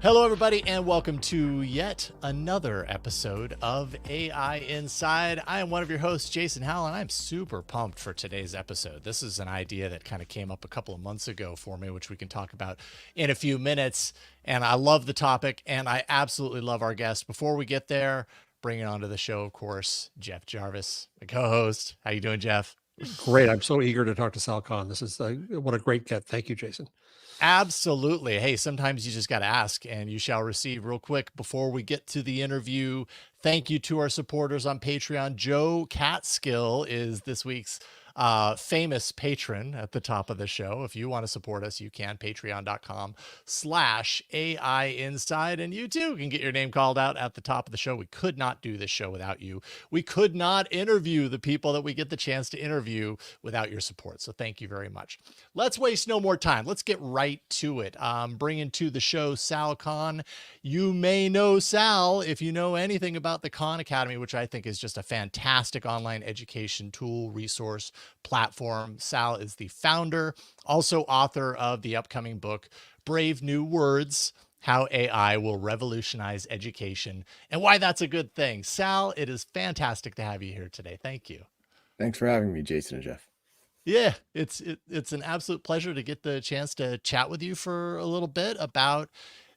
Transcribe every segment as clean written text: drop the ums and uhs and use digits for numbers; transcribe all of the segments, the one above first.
Hello, everybody, and welcome to yet another episode of AI Inside. I am one of your hosts, Jason Howell, and I'm super pumped for today's episode. This is an idea that kind of came up a couple of months ago for me, which we can talk about in a few minutes. And I love the topic, and I absolutely love our guest. Before we get there, bringing onto the show, of course, Jeff Jarvis, the co-host. How you doing, Jeff? Great. I'm so eager to talk to Sal Khan. This is what a great get. Thank you, Jason. Absolutely. Hey, sometimes you just got to ask and you shall receive. Real quick, before we get to the interview, thank you to our supporters on Patreon. Joe Catskill is this week's famous patron at the top of the show. If you want to support us, you can. Patreon.com/AI Inside. And you too can get your name called out at the top of the show. We could not do this show without you. We could not interview the people that we get the chance to interview without your support. So thank you very much. Let's waste no more time. Let's get right to it. Bringing to the show Sal Khan. You may know Sal if you know anything about the Khan Academy, which I think is just a fantastic online education tool, resource, platform. Sal is the founder, also author of the upcoming book, Brave New Words, How AI Will Revolutionize Education, and why that's a good thing. Sal, it is fantastic to have you here today. Thank you. Thanks for having me, Jason and Jeff. Yeah, it's an absolute pleasure to get the chance to chat with you for a little bit about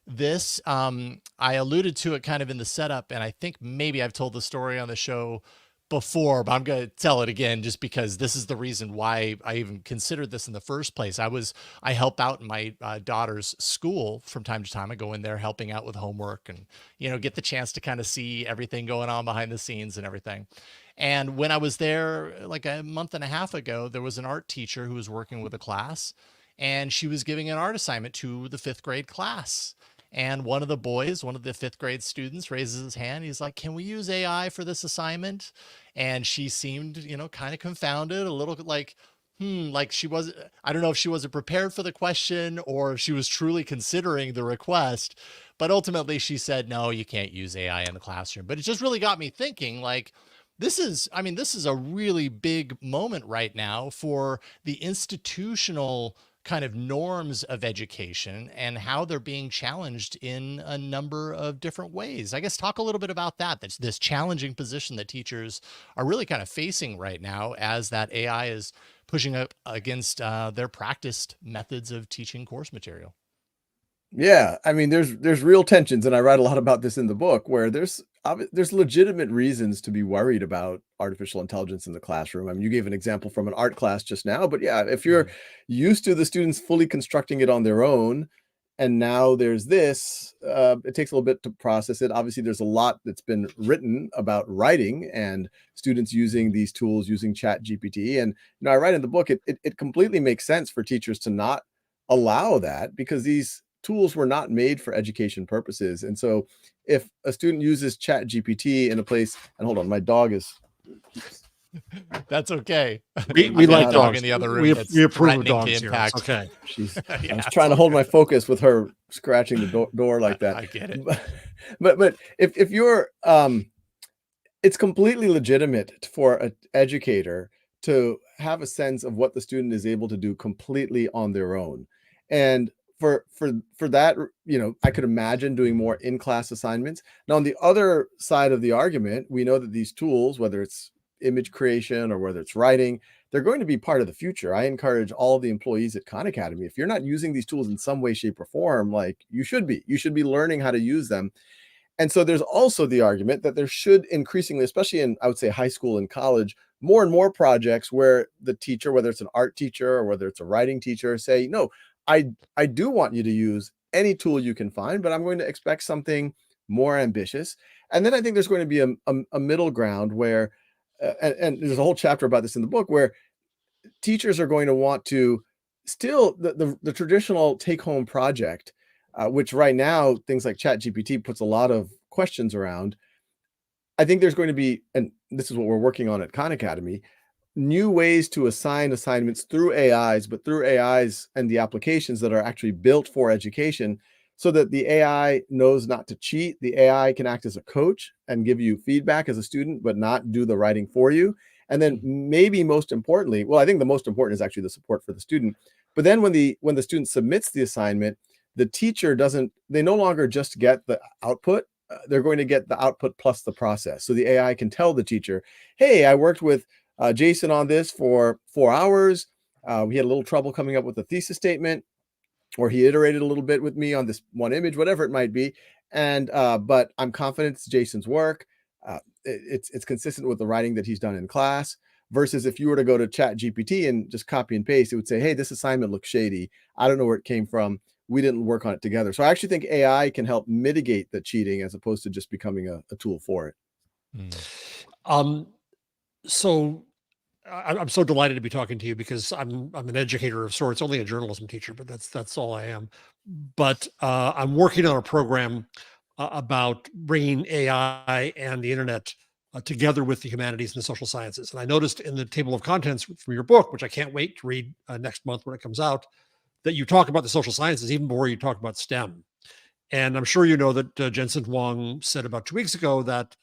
this. I alluded to it kind of in the setup, and I think maybe I've told the story on the show before, but I'm going to tell it again just because this is the reason why I even considered this in the first place. I help out in my daughter's school from time to time. I go in there helping out with homework and, get the chance to kind of see everything going on behind the scenes and everything. And when I was there like a month and a half ago, there was an art teacher who was working with a class, and she was giving an art assignment to the 5th grade class. And one of the boys, one of the 5th grade students, raises his hand. He's like, "Can we use AI for this assignment?" And she seemed, kind of confounded, a little like, like she was, I don't know if she wasn't prepared for the question or if she was truly considering the request. But ultimately she said, "No, you can't use AI in the classroom." But it just really got me thinking, like, this is a really big moment right now for the institutional kind of norms of education and how they're being challenged in a number of different ways. I guess talk a little bit about that. That's this challenging position that teachers are really kind of facing right now as that AI is pushing up against their practiced methods of teaching course material. Yeah, there's real tensions, and I write a lot about this in the book, where there's legitimate reasons to be worried about artificial intelligence in the classroom. You gave an example from an art class just now, but yeah, if you're used to the students fully constructing it on their own, and now there's this, it takes a little bit to process it. Obviously, there's a lot that's been written about writing and students using these tools, using Chat GPT. And I write in the book, it completely makes sense for teachers to not allow that, because these tools were not made for education purposes. And so if a student uses Chat GPT in a place, and hold on, my dog is... That's okay. We like dogs in the other room. We approve of dogs here. Okay. I was trying to hold my focus with her scratching the door like that. I get it. But if you're, it's completely legitimate for an educator to have a sense of what the student is able to do completely on their own. And for that, I could imagine doing more in-class assignments. Now, on the other side of the argument, we know that these tools, whether it's image creation or whether it's writing, they're going to be part of the future. I encourage all the employees at Khan Academy, if you're not using these tools in some way, shape, or form, like you should be learning how to use them. And so there's also the argument that there should increasingly, especially in, I would say, high school and college, more and more projects where the teacher, whether it's an art teacher or whether it's a writing teacher, say, "No, I do want you to use any tool you can find, but I'm going to expect something more ambitious." And then I think there's going to be a middle ground where, and there's a whole chapter about this in the book, where teachers are going to want to still the traditional take-home project, which right now things like ChatGPT puts a lot of questions around. I think there's going to be, and this is what we're working on at Khan Academy, new ways to assign assignments through AIs, but through AIs and the applications that are actually built for education, so that the AI knows not to cheat. The AI can act as a coach and give you feedback as a student, but not do the writing for you. And then maybe most importantly, well, I think the most important is actually the support for the student. But then when the student submits the assignment, the teacher they no longer just get the output, they're going to get the output plus the process. So the AI can tell the teacher, hey, I worked with Jason on this for 4 hours. We had a little trouble coming up with a thesis statement, or he iterated a little bit with me on this one image, whatever it might be. And but I'm confident it's Jason's work. It's consistent with the writing that he's done in class. Versus if you were to go to Chat GPT and just copy and paste, it would say, hey, this assignment looks shady. I don't know where it came from. We didn't work on it together. So I actually think AI can help mitigate the cheating as opposed to just becoming a tool for it. So I'm so delighted to be talking to you because I'm an educator of sorts, only a journalism teacher, but that's all I am. But I'm working on a program about bringing AI and the internet together with the humanities and the social sciences. And I noticed in the table of contents from your book, which I can't wait to read next month when it comes out, that you talk about the social sciences even before you talk about STEM. And I'm sure you know that Jensen Huang said about 2 weeks ago that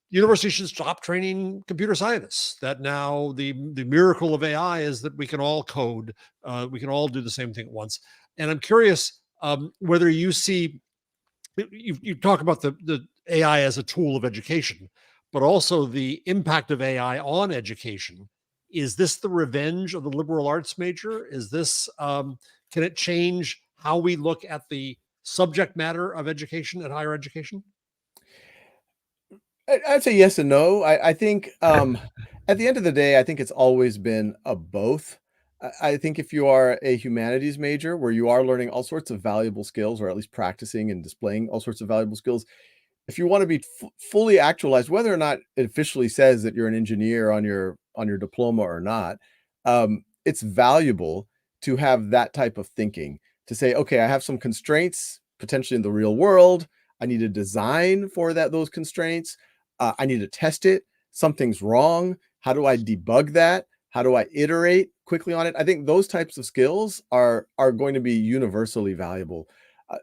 universities should stop training computer scientists, that now the miracle of AI is that we can all code, we can all do the same thing at once. And I'm curious whether you see, you talk about the AI as a tool of education, but also the impact of AI on education. Is this the revenge of the liberal arts major? Is this, can it change how we look at the subject matter of education and higher education? I'd say yes and no. I think at the end of the day, I think it's always been a both. I think if you are a humanities major where you are learning all sorts of valuable skills, or at least practicing and displaying all sorts of valuable skills, if you want to be fully actualized, whether or not it officially says that you're an engineer on your diploma or not, it's valuable to have that type of thinking to say, okay, I have some constraints potentially in the real world. I need to design for those constraints. I need to test it. Something's wrong. How do I debug that? How do I iterate quickly on it? I think those types of skills are going to be universally valuable.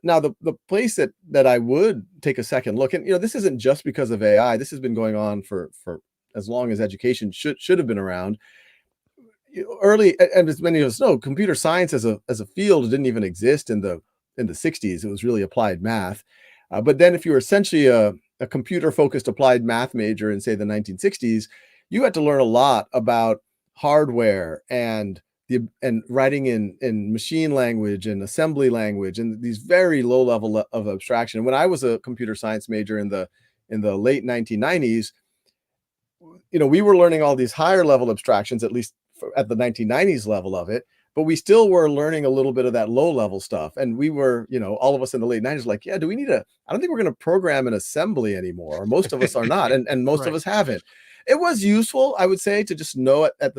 Now, the place that I would take a second look, and this isn't just because of AI. This has been going on for as long as education should have been around. Early, and as many of us know, computer science as a field didn't even exist in the 60s. It was really applied math. But then if you were essentially a computer-focused applied math major in, say, the 1960s, you had to learn a lot about hardware and writing in machine language and assembly language and these very low level of abstraction. When I was a computer science major in the late 1990s, we were learning all these higher level abstractions, at least at the 1990s level of it, but we still were learning a little bit of that low level stuff. And we were, all of us in the late 90s, like, yeah, do we need I don't think we're going to program an assembly anymore, or most of us are not. And most of us haven't. It was useful, I would say, to just know at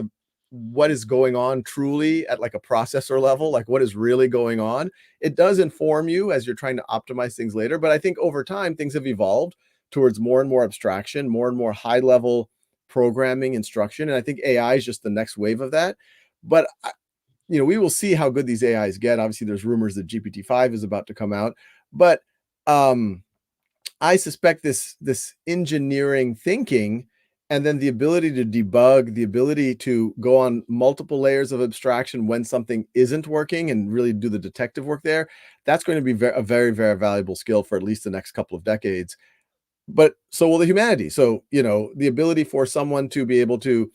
what is going on truly at like a processor level, like what is really going on. It does inform you as you're trying to optimize things later. But I think over time, things have evolved towards more and more abstraction, more and more high level programming instruction. And I think AI is just the next wave of that. But we will see how good these AIs get. Obviously, there's rumors that GPT-5 is about to come out, but I suspect this engineering thinking, and then the ability to debug, the ability to go on multiple layers of abstraction when something isn't working and really do the detective work there, that's going to be a very, very valuable skill for at least the next couple of decades. But so will the humanities. So, the ability for someone to be able to,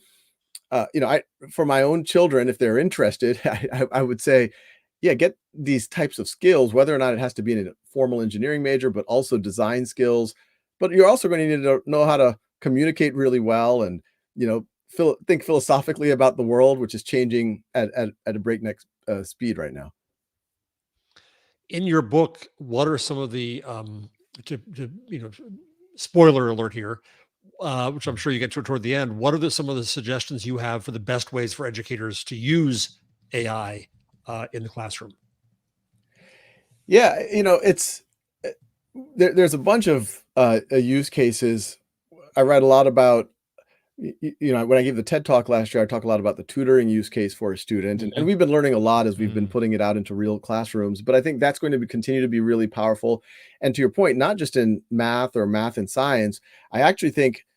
for my own children, if they're interested, I would say, yeah, get these types of skills, whether or not it has to be in a formal engineering major, but also design skills. But you're also going to need to know how to communicate really well and, think philosophically about the world, which is changing at a breakneck speed right now. In your book, what are some of the, spoiler alert here, which I'm sure you get to toward the end, what are some of the suggestions you have for the best ways for educators to use AI in the classroom? Yeah, it's there's a bunch of use cases. I read a lot about, when I gave the TED Talk last year, I talked a lot about the tutoring use case for a student. And we've been learning a lot as we've been putting it out into real classrooms. But I think that's going to continue to be really powerful. And to your point, not just in math or math and science, I actually think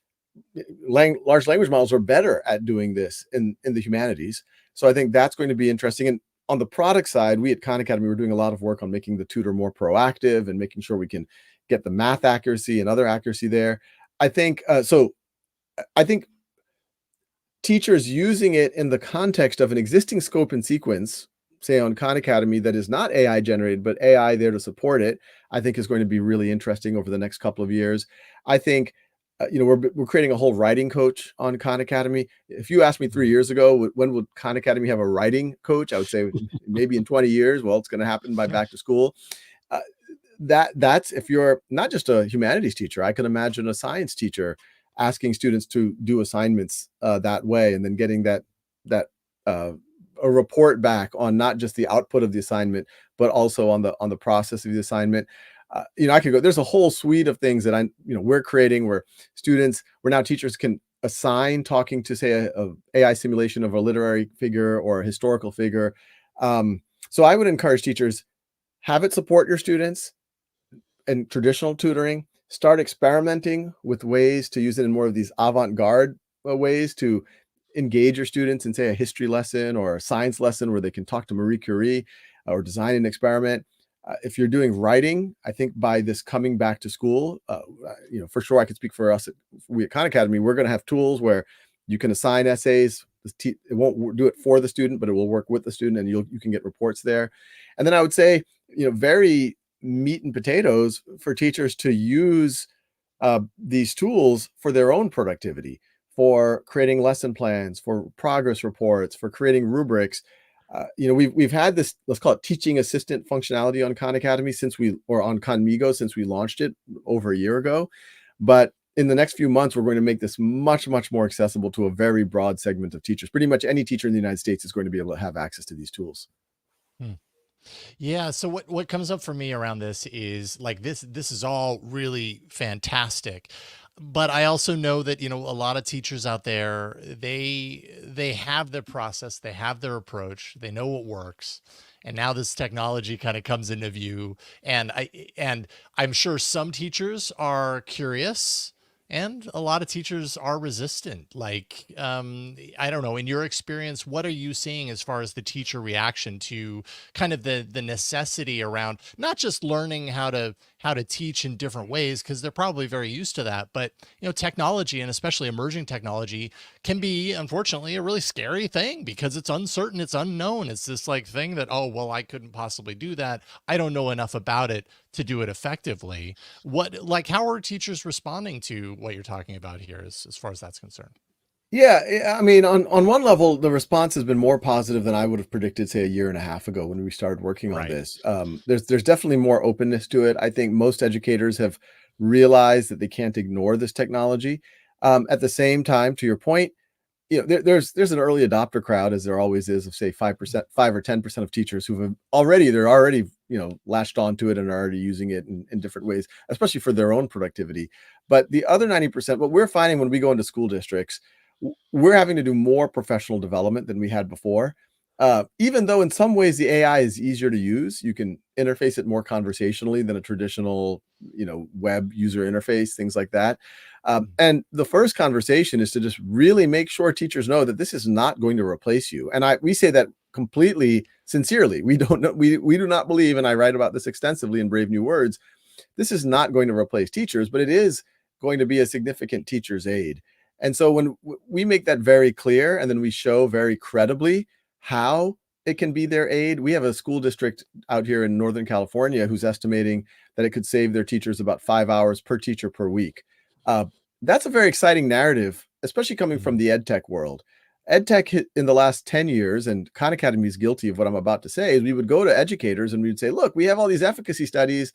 large language models are better at doing this in the humanities. So I think that's going to be interesting. And on the product side, we at Khan Academy, we're doing a lot of work on making the tutor more proactive and making sure we can get the math accuracy and other accuracy there. I think I think teachers using it in the context of an existing scope and sequence, say on Khan Academy, that is not AI generated, but AI there to support it, I think is going to be really interesting over the next couple of years. I think, we're creating a whole writing coach on Khan Academy. If you asked me 3 years ago, when would Khan Academy have a writing coach? I would say maybe in 20 years. Well, it's going to happen by back to school. That's if you're not just a humanities teacher. I can imagine a science teacher asking students to do assignments that way, and then getting that a report back on not just the output of the assignment, but also on the process of the assignment. I could go. There's a whole suite of things that we're creating where now teachers can assign talking to, say, a AI simulation of a literary figure or a historical figure. So I would encourage teachers, have it support your students in traditional tutoring. Start experimenting with ways to use it in more of these avant-garde ways to engage your students in, say, a history lesson or a science lesson where they can talk to Marie Curie or design an experiment. If you're doing writing, I think by this coming back to school, for sure I could speak for us. We at Khan Academy, we're going to have tools where you can assign essays. It won't do it for the student, but it will work with the student, and you can get reports there. And then I would say, very meat and potatoes for teachers to use these tools for their own productivity, for creating lesson plans, for progress reports, for creating rubrics. We've had this, let's call it teaching assistant functionality on Khan Academy on Khanmigo since we launched it over a year ago. But in the next few months, we're going to make this much, much more accessible to a very broad segment of teachers. Pretty much any teacher in the United States is going to be able to have access to these tools. Yeah. So what comes up for me around this is like this is all really fantastic. But I also know that, a lot of teachers out there, they have their process, they have their approach, they know what works. And now this technology kind of comes into view. And I'm sure some teachers are curious, and a lot of teachers are resistant. Like, I don't know, in your experience, what are you seeing as far as the teacher reaction to kind of the necessity around not just learning how to teach in different ways, because they're probably very used to that, but technology, and especially emerging technology, can be, unfortunately, a really scary thing because it's uncertain, it's unknown. It's this like thing that, oh, well, I couldn't possibly do that. I don't know enough about it to do it effectively. How are teachers responding to what you're talking about here as far as that's concerned? Yeah, I mean, on one level, the response has been more positive than I would have predicted, say, a year and a half ago when we started working on Right. this. There's definitely more openness to it. I think most educators have realized that they can't ignore this technology. At the same time, to your point, there's an early adopter crowd, as there always is, of say 5%, 5 or 10% of teachers they're already latched onto it and are already using it in different ways, especially for their own productivity. But the other 90%, what we're finding when we go into school districts, we're having to do more professional development than we had before. Even though in some ways the AI is easier to use, you can interface it more conversationally than a traditional, web user interface, things like that. And the first conversation is to just really make sure teachers know that this is not going to replace you. And we say that completely sincerely. We don't know, we do not believe, and I write about this extensively in Brave New Words, this is not going to replace teachers, but it is going to be a significant teacher's aid. And so when we make that very clear, and then we show very credibly how it can be their aid. We have a school district out here in Northern California who's estimating that it could save their teachers about 5 hours per teacher per week. That's a very exciting narrative, especially coming from the ed tech world. Ed tech in the last 10 years, and Khan Academy is guilty of what I'm about to say, is we would go to educators and we'd say, look, we have all these efficacy studies.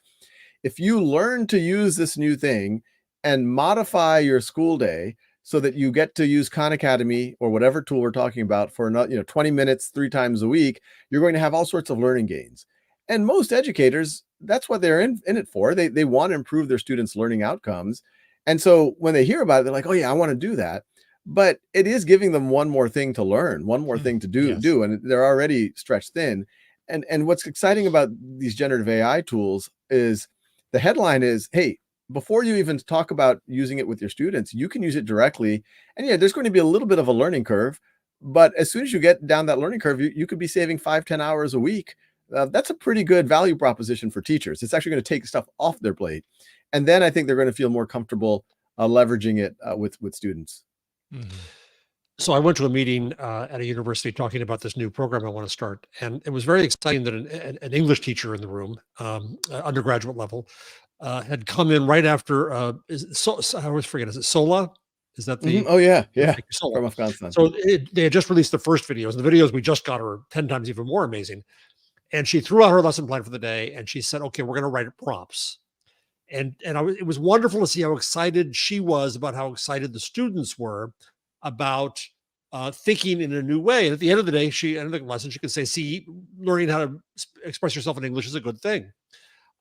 If you learn to use this new thing and modify your school day so that you get to use Khan Academy or whatever tool we're talking about for 20 minutes, 3 times a week, you're going to have all sorts of learning gains. And most educators, that's what they're in it for. They want to improve their students' learning outcomes. And so when they hear about it, they're like, oh yeah, I want to do that. But it is giving them one more thing to learn, one more thing to Yes. do, and they're already stretched thin. And what's exciting about these generative AI tools is the headline is, hey, before you even talk about using it with your students, you can use it directly. And yeah, there's going to be a little bit of a learning curve, But as soon as you get down that learning curve, you could be saving 5-10 hours a week. That's a pretty good value proposition for teachers. It's actually going to take stuff off their plate. And then I think they're going to feel more comfortable leveraging it with students. Mm-hmm. So I went to a meeting at a university talking about this new program I want to start, and it was very exciting that an English teacher in the room, undergraduate level, had come in right after. I always forget. Is it Sola? Is that the? Oh yeah, yeah, Sola. from Afghanistan. So they had just released the first videos, and the videos we just got are 10 times even more amazing. And she threw out her lesson plan for the day, and she said, "Okay, we're going to write prompts." And it was wonderful to see how excited she was about how excited the students were about thinking in a new way. And at the end of the day, end of the lesson, she could say, "See, learning how to express yourself in English is a good thing."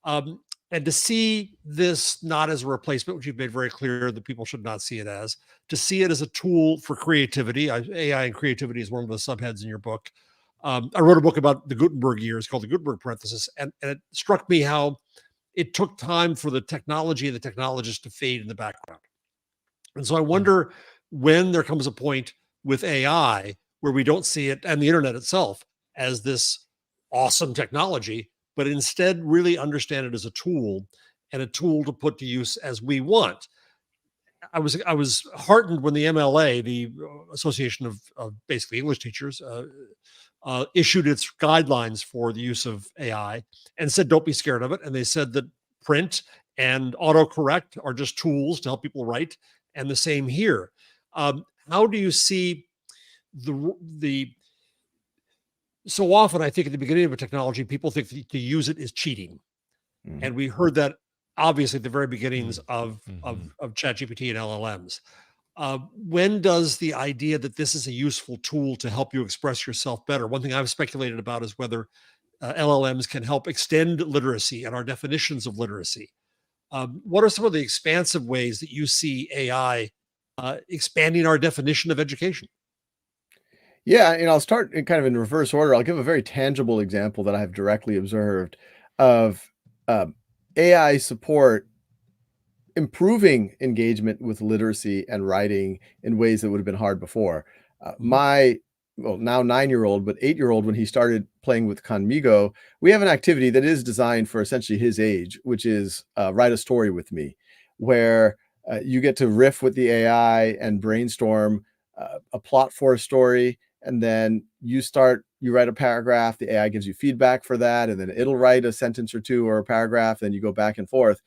And to see this not as a replacement, which you've made very clear that people should not see it as, to see it as a tool for creativity. AI and creativity is one of the subheads in your book. I wrote a book about the Gutenberg years called the Gutenberg Parenthesis, and it struck me how it took time for the technology and the technologists to fade in the background. And so I wonder when there comes a point with AI where we don't see it and the internet itself as this awesome technology, but instead really understand it as a tool and a tool to put to use as we want. I was heartened when the MLA, the Association of basically English teachers, issued its guidelines for the use of AI and said, don't be scared of it. And they said that print and autocorrect are just tools to help people write. And the same here. How do you see so often I think at the beginning of a technology, people think that to use it is cheating. Mm-hmm. And we heard that obviously at the very beginnings of ChatGPT and LLMs. When does the idea that this is a useful tool to help you express yourself better? One thing I've speculated about is whether LLMs can help extend literacy and our definitions of literacy. What are some of the expansive ways that you see AI expanding our definition of education? Yeah, and I'll start in kind of in reverse order. I'll give a very tangible example that I have directly observed of AI support improving engagement with literacy and writing in ways that would have been hard before. My now 9-year-old, but 8-year-old, when he started playing with Conmigo, we have an activity that is designed for essentially his age, which is write a story with me, where you get to riff with the AI and brainstorm a plot for a story. And then you write a paragraph, the AI gives you feedback for that, and then it'll write a sentence or two or a paragraph, then you go back and forth.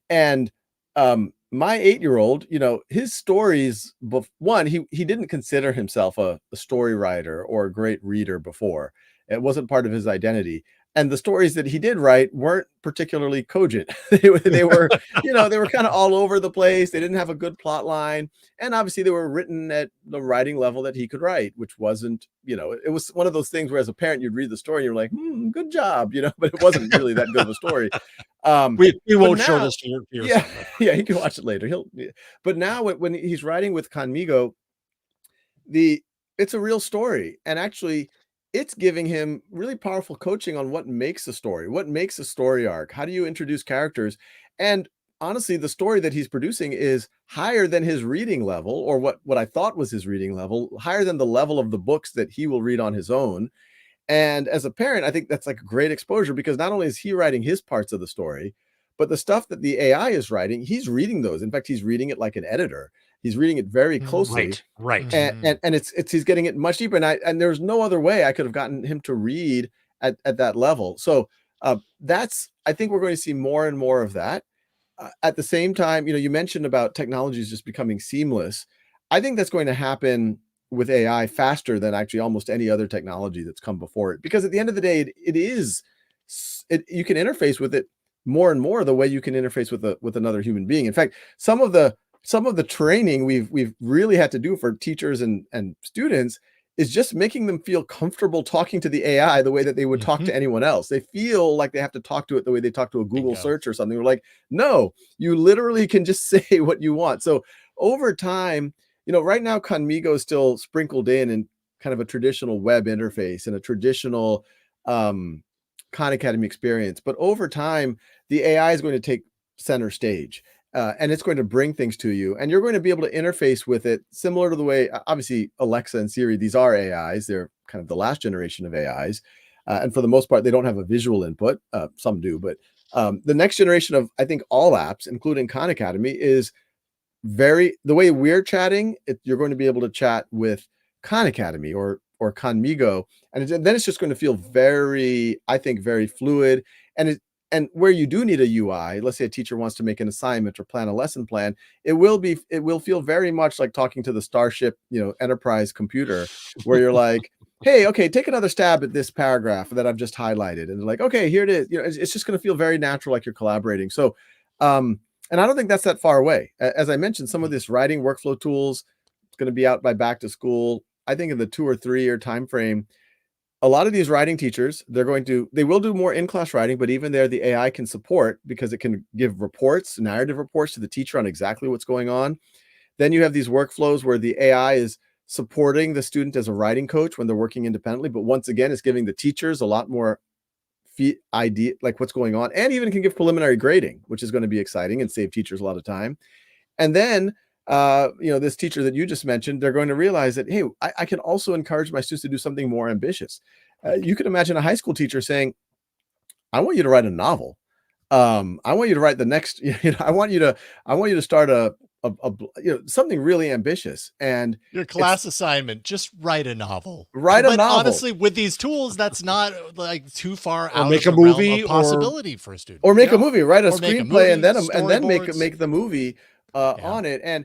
And my 8-year-old, his stories, one, he didn't consider himself a story writer or a great reader before. It wasn't part of his identity. And the stories that he did write weren't particularly cogent. they were, they were kind of all over the place. They didn't have a good plot line. And obviously they were written at the writing level that he could write, which wasn't, it was one of those things where as a parent, you'd read the story and you're like, good job, but it wasn't really that good of a story. We won't show this to your son. Son. Yeah, he can watch it later. But now when he's writing with Conmigo, it's a real story. And actually, it's giving him really powerful coaching on what makes a story, what makes a story arc. How do you introduce characters? And honestly, the story that he's producing is higher than his reading level, or what I thought was his reading level, higher than the level of the books that he will read on his own. And as a parent, I think that's like a great exposure, because not only is he writing his parts of the story, but the stuff that the AI is writing, he's reading those. In fact, he's reading it like an editor. He's reading it very closely. Right. And he's getting it much deeper. And there's no other way I could have gotten him to read at that level. So I think we're going to see more and more of that. At the same time, you mentioned about technologies just becoming seamless. I think that's going to happen with AI faster than actually almost any other technology that's come before it. Because at the end of the day, you can interface with it more and more the way you can interface with another human being. In fact, some of the training we've really had to do for teachers and students is just making them feel comfortable talking to the AI the way that they would talk to anyone else. They feel like they have to talk to it the way they talk to a Google search or something. We're like, no, you literally can just say what you want. So over time, right now, Conmigo is still sprinkled in kind of a traditional web interface and a traditional Khan Academy experience. But over time, the AI is going to take center stage. and it's going to bring things to you, and you're going to be able to interface with it similar to the way, obviously, Alexa and Siri, these are AIs. They're kind of the last generation of AIs. And for the most part, they don't have a visual input. Some do, but the next generation of, I think, all apps, including Khan Academy, is the way we're chatting, you're going to be able to chat with Khan Academy or Khanmigo, and then it's just going to feel very, I think, very fluid. And where you do need a UI, let's say a teacher wants to make an assignment or plan a lesson plan, it will feel very much like talking to the Starship, Enterprise computer, where you're like, hey, okay, take another stab at this paragraph that I've just highlighted, and they're like, okay, here it is. It's just going to feel very natural, like you're collaborating. So, and I don't think that's that far away. As I mentioned, some of this writing workflow tools, it's going to be out by back to school. I think in the 2 or 3 year time frame, a lot of these writing teachers, they will do more in-class writing, but even there, the AI can support, because it can give reports, narrative reports to the teacher on exactly what's going on. Then you have these workflows where the AI is supporting the student as a writing coach when they're working independently. But once again, it's giving the teachers a lot more idea, like what's going on, and even can give preliminary grading, which is going to be exciting and save teachers a lot of time. And then, this teacher that you just mentioned, they're going to realize that, hey, I can also encourage my students to do something more ambitious. You can imagine a high school teacher saying, I want you to write a novel. I want you to write the next, I want you to start something really ambitious. And your class assignment, just write a novel. Write a novel. Honestly, with these tools, that's not like too far out make of a the realm movie of possibility for a student. Or make a movie, write a Or make a screenplay, movie, and then make storyboards. the movie on it. And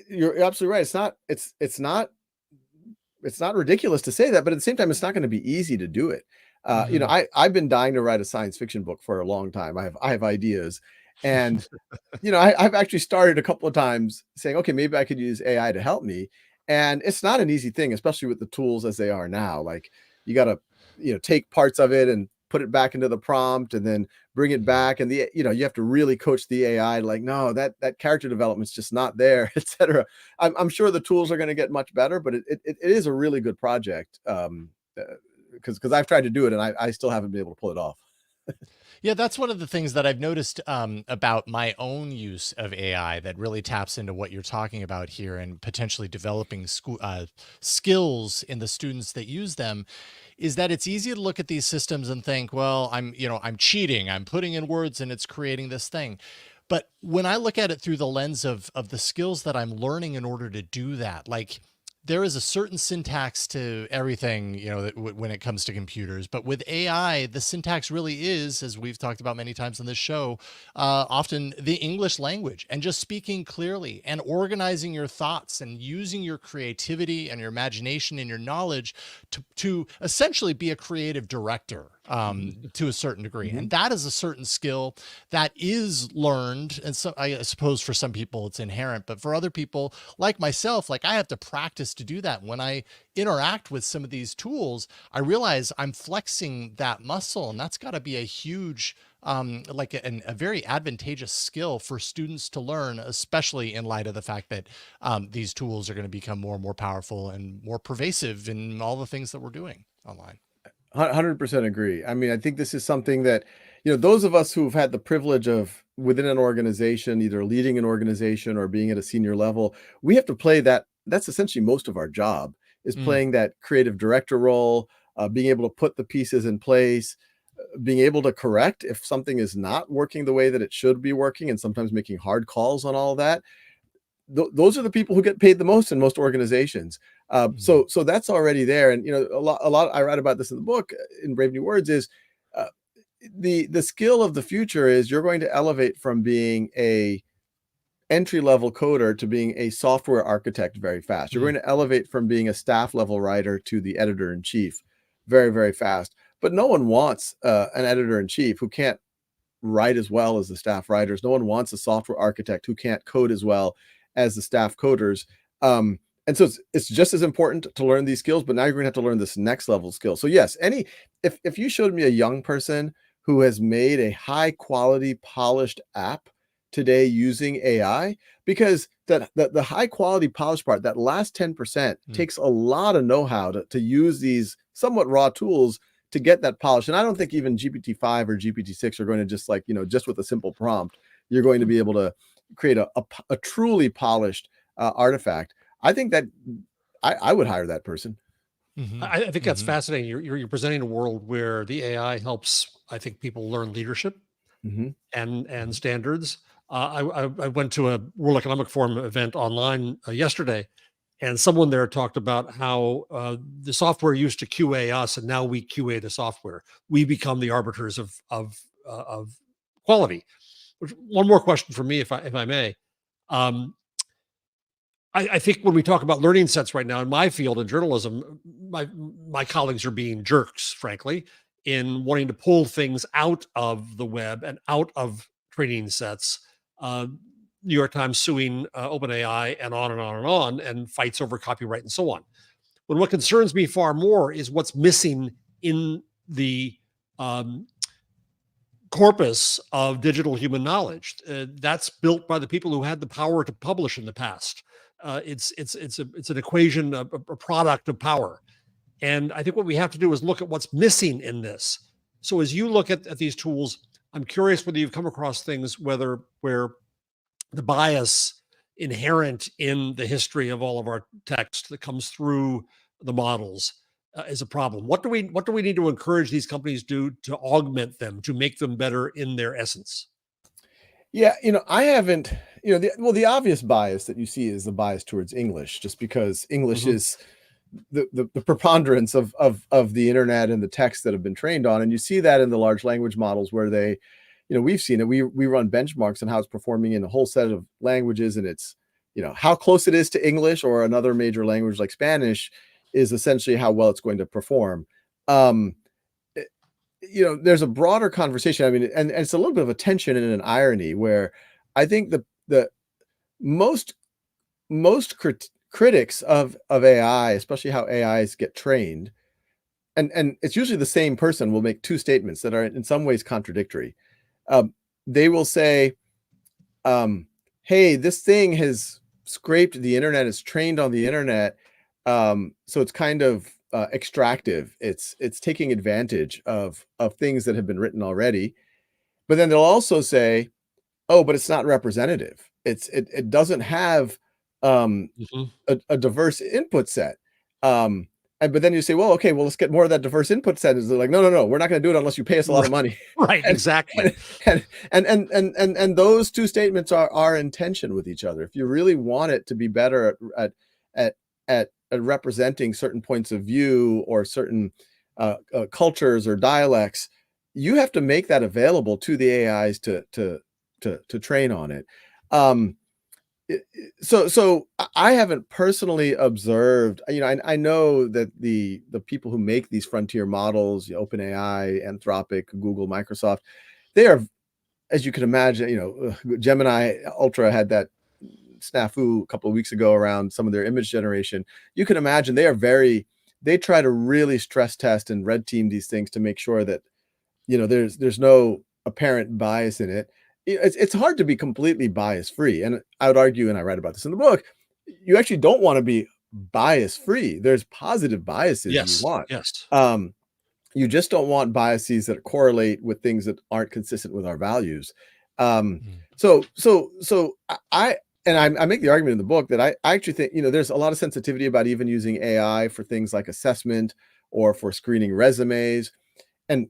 you're absolutely right. It's not ridiculous to say that, but at the same time, it's not going to be easy to do it. I've been dying to write a science fiction book for a long time. I have ideas, and I've actually started a couple of times saying, okay, maybe I could use AI to help me. And it's not an easy thing, especially with the tools as they are now. Like, you got to, take parts of it and put it back into the prompt and then bring it back. And you have to really coach the AI, like, no, that character development's just not there, etc. I'm sure the tools are going to get much better, but it is a really good project. Because I've tried to do it and I still haven't been able to pull it off. Yeah, that's one of the things that I've noticed about my own use of AI that really taps into what you're talking about here, and potentially developing skills in the students that use them, is that it's easy to look at these systems and think, well, I'm cheating, I'm putting in words and it's creating this thing. But when I look at it through the lens of the skills that I'm learning in order to do that, like, there is a certain syntax to everything, when it comes to computers. But with AI, the syntax really is, as we've talked about many times on this show, often the English language, and just speaking clearly and organizing your thoughts and using your creativity and your imagination and your knowledge to essentially be a creative director to a certain degree. And that is a certain skill that is learned. And so I suppose for some people it's inherent, but for other people like myself, like, I have to practice to do that. When I interact with some of these tools, I realize I'm flexing that muscle, and that's got to be a huge, a very advantageous skill for students to learn, especially in light of the fact that these tools are going to become more and more powerful and more pervasive in all the things that we're doing online. 100% agree. I mean, I think this is something that, those of us who've had the privilege of within an organization, either leading an organization or being at a senior level, we have to play that. That's essentially most of our job, is playing that creative director role, being able to put the pieces in place, being able to correct if something is not working the way that it should be working, and sometimes making hard calls on all of that. Those are the people who get paid the most in most organizations. So that's already there. And, a lot I write about this in the book, in Brave New Words, is the skill of the future is you're going to elevate from being a entry-level coder to being a software architect very fast. You're going to elevate from being a staff level writer to the editor-in-chief very, very fast. But no one wants an editor-in-chief who can't write as well as the staff writers. No one wants a software architect who can't code as well as the staff coders. And so it's just as important to learn these skills, but now you're going to have to learn this next level skill. So yes, if you showed me a young person who has made a high quality polished app today using AI, because the high quality polished part, that last 10% takes a lot of know-how to use these somewhat raw tools to get that polish. And I don't think even GPT-5 or GPT-6 are going to just, like, just with a simple prompt, you're going to be able to create a truly polished artifact. I think that I would hire that person. Mhm. I think that's Mhm. fascinating. You're presenting a world where the AI helps, I think, people learn leadership Hmm. and Mhm. standards. I went to a World Economic Forum event online yesterday, and someone there talked about how the software used to QA us, and now we QA the software. We become the arbiters of quality. One more question for me, if I may. Um, I think when we talk about learning sets right now in my field in journalism, my colleagues are being jerks, frankly, in wanting to pull things out of the web and out of training sets. Uh, New York Times suing OpenAI and on and on and on, and fights over copyright and so on. But what concerns me far more is what's missing in the um, corpus of digital human knowledge that's built by the people who had the power to publish in the past. It's an equation, a product of power, and I think what we have to do is look at what's missing in this. So as you look at these tools, I'm curious whether you've come across things where the bias inherent in the history of all of our text that comes through the models is a problem. What do we need to encourage these companies do to augment them, to make them better in their essence? Yeah, I haven't, the obvious bias that you see is the bias towards English, just because English Mhm. is the preponderance of the internet and the texts that have been trained on. And you see that in the large language models where they, we've seen it. We run benchmarks on how it's performing in a whole set of languages, and it's, how close it is to English or another major language like Spanish is essentially how well it's going to perform. Um, there's a broader conversation. I mean, and it's a little bit of a tension and an irony where I think the most critics of AI, especially how AIs get trained, and it's usually the same person will make two statements that are in some ways contradictory. They will say, "Hey, this thing has scraped the internet, it's trained on the internet, so it's kind of extractive. It's taking advantage of things that have been written already." But then they'll also say, "Oh, but it's not representative. It doesn't have Mhm. a diverse input set." And but then you say, "Well, okay, well, let's get more of that diverse input set." Is they're like, "No, no, no, we're not going to do it unless you pay us a lot of Right, money." right, and exactly. and and those two statements are in tension with each other. If you really want it to be better at at representing certain points of view or certain cultures or dialects, you have to make that available to the AIs to train on it. Um, so I haven't personally observed, I know that the people who make these frontier models, OpenAI, Anthropic, Google, Microsoft, they are, as you can imagine, Gemini Ultra had that snafu a couple of weeks ago around some of their image generation. You can imagine they try to really stress test and red team these things to make sure that there's no apparent bias in it. It's hard to be completely bias free, and I would argue, and I write about this in the book, you actually don't want to be bias free. There's positive biases you Yes, want. yes. Um, you just don't want biases that correlate with things that aren't consistent with our values. Um, Mm. so I make the argument in the book that I actually think, there's a lot of sensitivity about even using AI for things like assessment or for screening resumes, and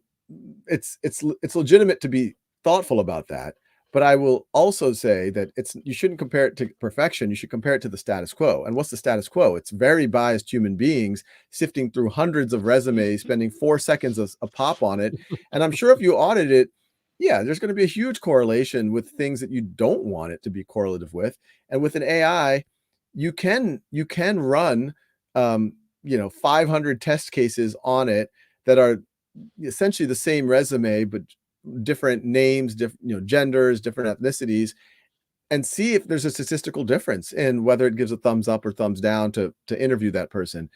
it's legitimate to be thoughtful about that. But I will also say that you shouldn't compare it to perfection. You should compare it to the status quo. And what's the status quo? It's very biased human beings sifting through hundreds of resumes, spending 4 seconds a pop on it. And I'm sure if you audit it, yeah, there's going to be a huge correlation with things that you don't want it to be correlative with. And with an AI, you can run 500 test cases on it that are essentially the same resume, but different names, different, genders, different ethnicities, and see if there's a statistical difference in whether it gives a thumbs up or thumbs down to interview that person.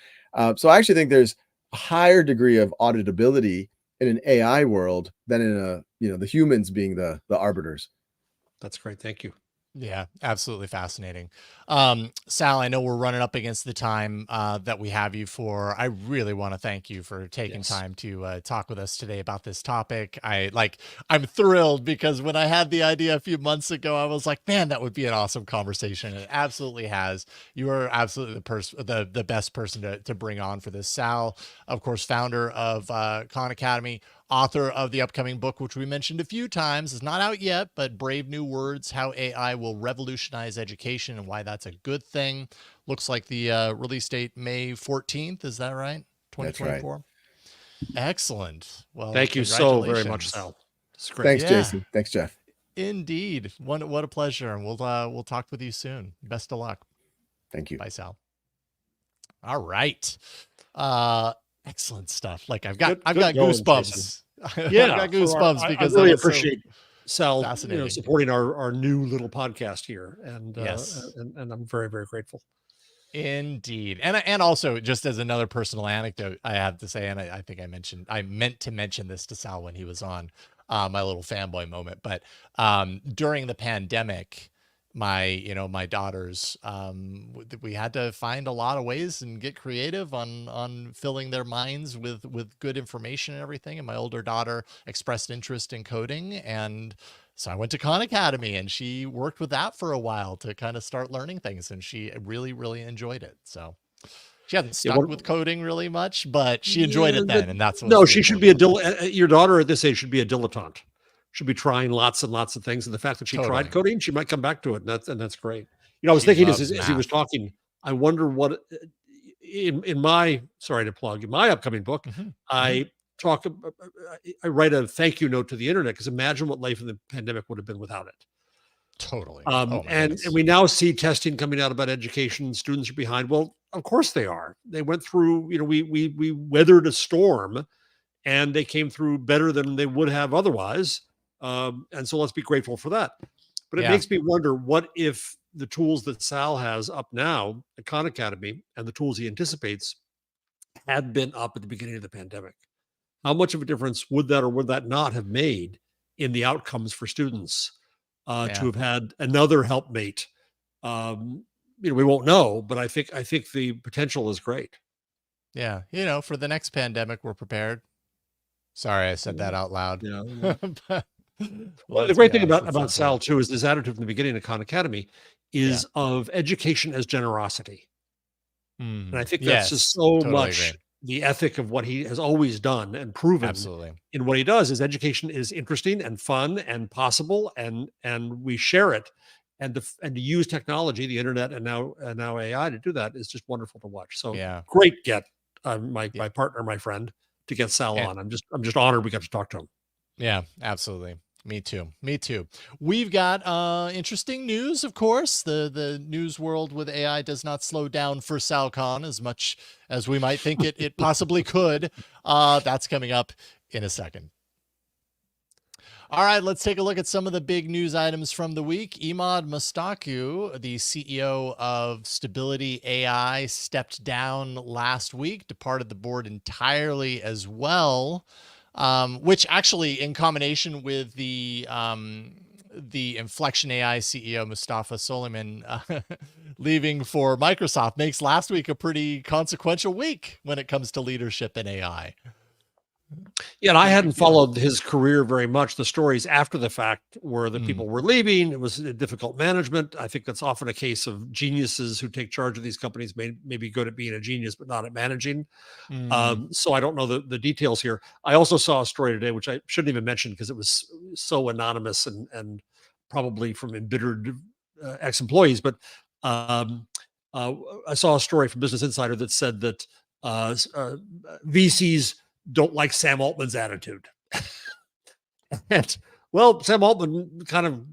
So I actually think there's a higher degree of auditability in an AI world than in the humans being the arbiters. That's great. Thank you. Yeah, absolutely fascinating. Sal, I know we're running up against the time that we have you for. I really want to thank you for taking Yes. time to talk with us today about this topic. I'm thrilled because when I had the idea a few months ago, I was like, man, that would be an awesome conversation. It absolutely has. You are absolutely the best person to bring on for this. Sal, of course, founder of Khan Academy, author of the upcoming book, which we mentioned a few times, is not out yet, but Brave New Words, How AI Will Revolutionize Education and Why That's a Good Thing. Looks like the release date May 14th. Is that right? That's right. 2024. Excellent. Well, Thank you so very much, congratulations. Sal. It's great. Thanks, Yeah, Jason. Thanks, Jeff. indeed. What a pleasure. And we'll talk with you soon. Best of luck. Thank you. Bye, Sal. All right. Uh, excellent stuff. Like I've got Good going, goosebumps. Yeah, I've got goosebumps I because really that was so appreciate Sal, fascinating. supporting our new little podcast here, and Yes. and I'm very, very grateful. Indeed. And also just as another personal anecdote, I have to say, and I think I meant to mention this to Sal when he was on, my little fanboy moment, but during the pandemic, my daughters, we had to find a lot of ways and get creative on filling their minds with good information and everything. And my older daughter expressed interest in coding, and so I went to Khan Academy, and she worked with that for a while to kind of start learning things, and she really, really enjoyed it. So she hasn't Yeah, stuck with coding really much, but she enjoyed yeah, it then, and that's no, what's the she should be important part. your daughter at this age should be a dilettante. Should be trying lots and lots of things, and the fact that she tried Totally. coding, she might come back to it, and that's great. I was She thinking loves as he was math. talking, I wonder what in my sorry to plug in my upcoming book, Hmm. I talk I write a thank you note to the internet, because imagine what life in the pandemic would have been without it. Totally. Oh my And goodness. we now see testing coming out about education. Students are behind. Well, of course they are. They went through, we weathered a storm, and they came through better than they would have otherwise. And so let's be grateful for that. But it Yeah. makes me wonder, what if the tools that Sal has up now at Khan Academy and the tools he anticipates had been up at the beginning of the pandemic? How much of a difference would that or would that not have made in the outcomes for students to Yeah. have had another helpmate? We won't know, but I think the potential is great. Yeah. For the next pandemic, we're prepared. Sorry, I said that out loud. Yeah. But Well, the great thing yes, about it's so Sal cool. too is his attitude from the beginning of Khan Academy Yeah. is of education as generosity. And I think that's just Yes, so totally agree. much the ethic of what he has always done and proven Absolutely. in what he does. Is education is interesting and fun and possible, and we share it, and to use technology, the internet, and now AI to do that is just wonderful to watch. So Yeah. great get my Yeah. partner, my friend, to get Sal And on. I'm just honored we got to talk to him. yeah, absolutely. Me too. Me too. We've got interesting news, of course. The news world with AI does not slow down for Sal Khan as much as we might think it possibly could. That's coming up in a second. All right, let's take a look at some of the big news items from the week. Emad Mostaque, the CEO of Stability AI, stepped down last week, departed the board entirely as well, which actually, in combination with the Inflection AI CEO Mustafa Soliman leaving for Microsoft, makes last week a pretty consequential week when it comes to leadership in AI. Yeah, and I Pretty hadn't big deal. followed his career very much. The stories after the fact were that Mm. people were leaving. It was difficult management. I think that's often a case of geniuses who take charge of these companies may be good at being a genius, but not at managing. Mm. So I don't know the details here. I also saw a story today, which I shouldn't even mention because it was so anonymous and probably from embittered ex-employees. But um, I saw a story from Business Insider that said that VCs don't like Sam Altman's attitude. And well, Sam Altman kind of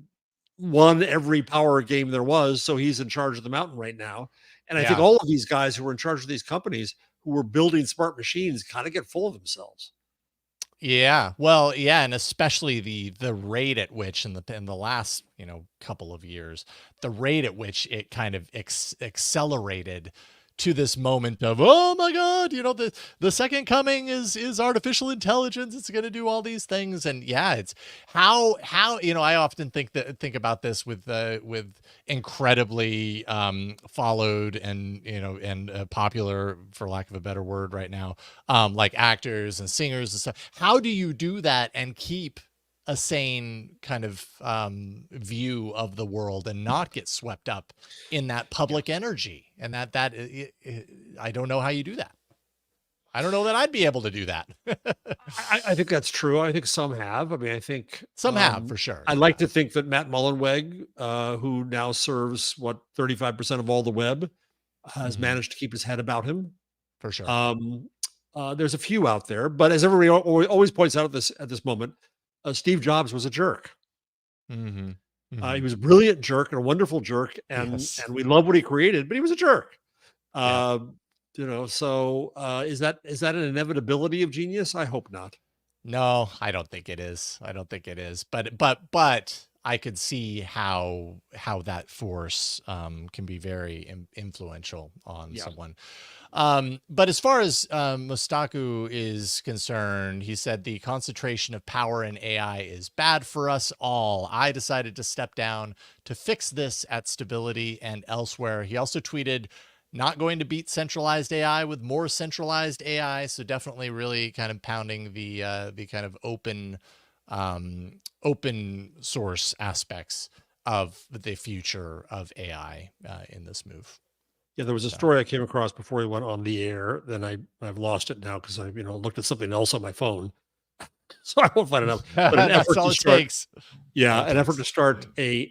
won every power game there was, so he's in charge of the mountain right now. And I think Yeah. all of these guys who are in charge of these companies who were building smart machines kind of get full of themselves. Yeah. Well, yeah, and especially the rate at which in the last, couple of years, the rate at which it kind of accelerated to this moment of, oh my God, you know, the second coming is artificial intelligence. It's going to do all these things. And yeah, it's how, you know, I often think about this with incredibly followed and, you know, and popular, for lack of a better word right now, like actors and singers and stuff. How do you do that and keep a sane kind of view of the world and not get swept up in that public energy? And I don't know how you do that. I don't know that I'd be able to do that. I think that's true. I think some have. I mean, I think Some have, for sure. I like to think that Matt Mullenweg, who now serves 35% of all the web, has managed to keep his head about him. For sure. There's a few out there, but as everybody always points out at this moment, Steve Jobs was a jerk. He was a brilliant jerk and a wonderful jerk, and we love what he created, but he was a jerk. You know, so is that an inevitability of genius? I hope not. No, I don't think it is. I don't think it is. But I could see how that force can be very influential on someone. But as far as Mostaque is concerned, he said the concentration of power in AI is bad for us all. I decided to step down to fix this at Stability and elsewhere. He also tweeted, not going to beat centralized AI with more centralized AI. So definitely really kind of pounding the kind of open source aspects of the future of AI in this move. Yeah, there was a story I came across before we went on the air. Then I've lost it now because I looked at something else on my phone, so I won't find it out. But an That's effort all to it start, takes. an effort to start a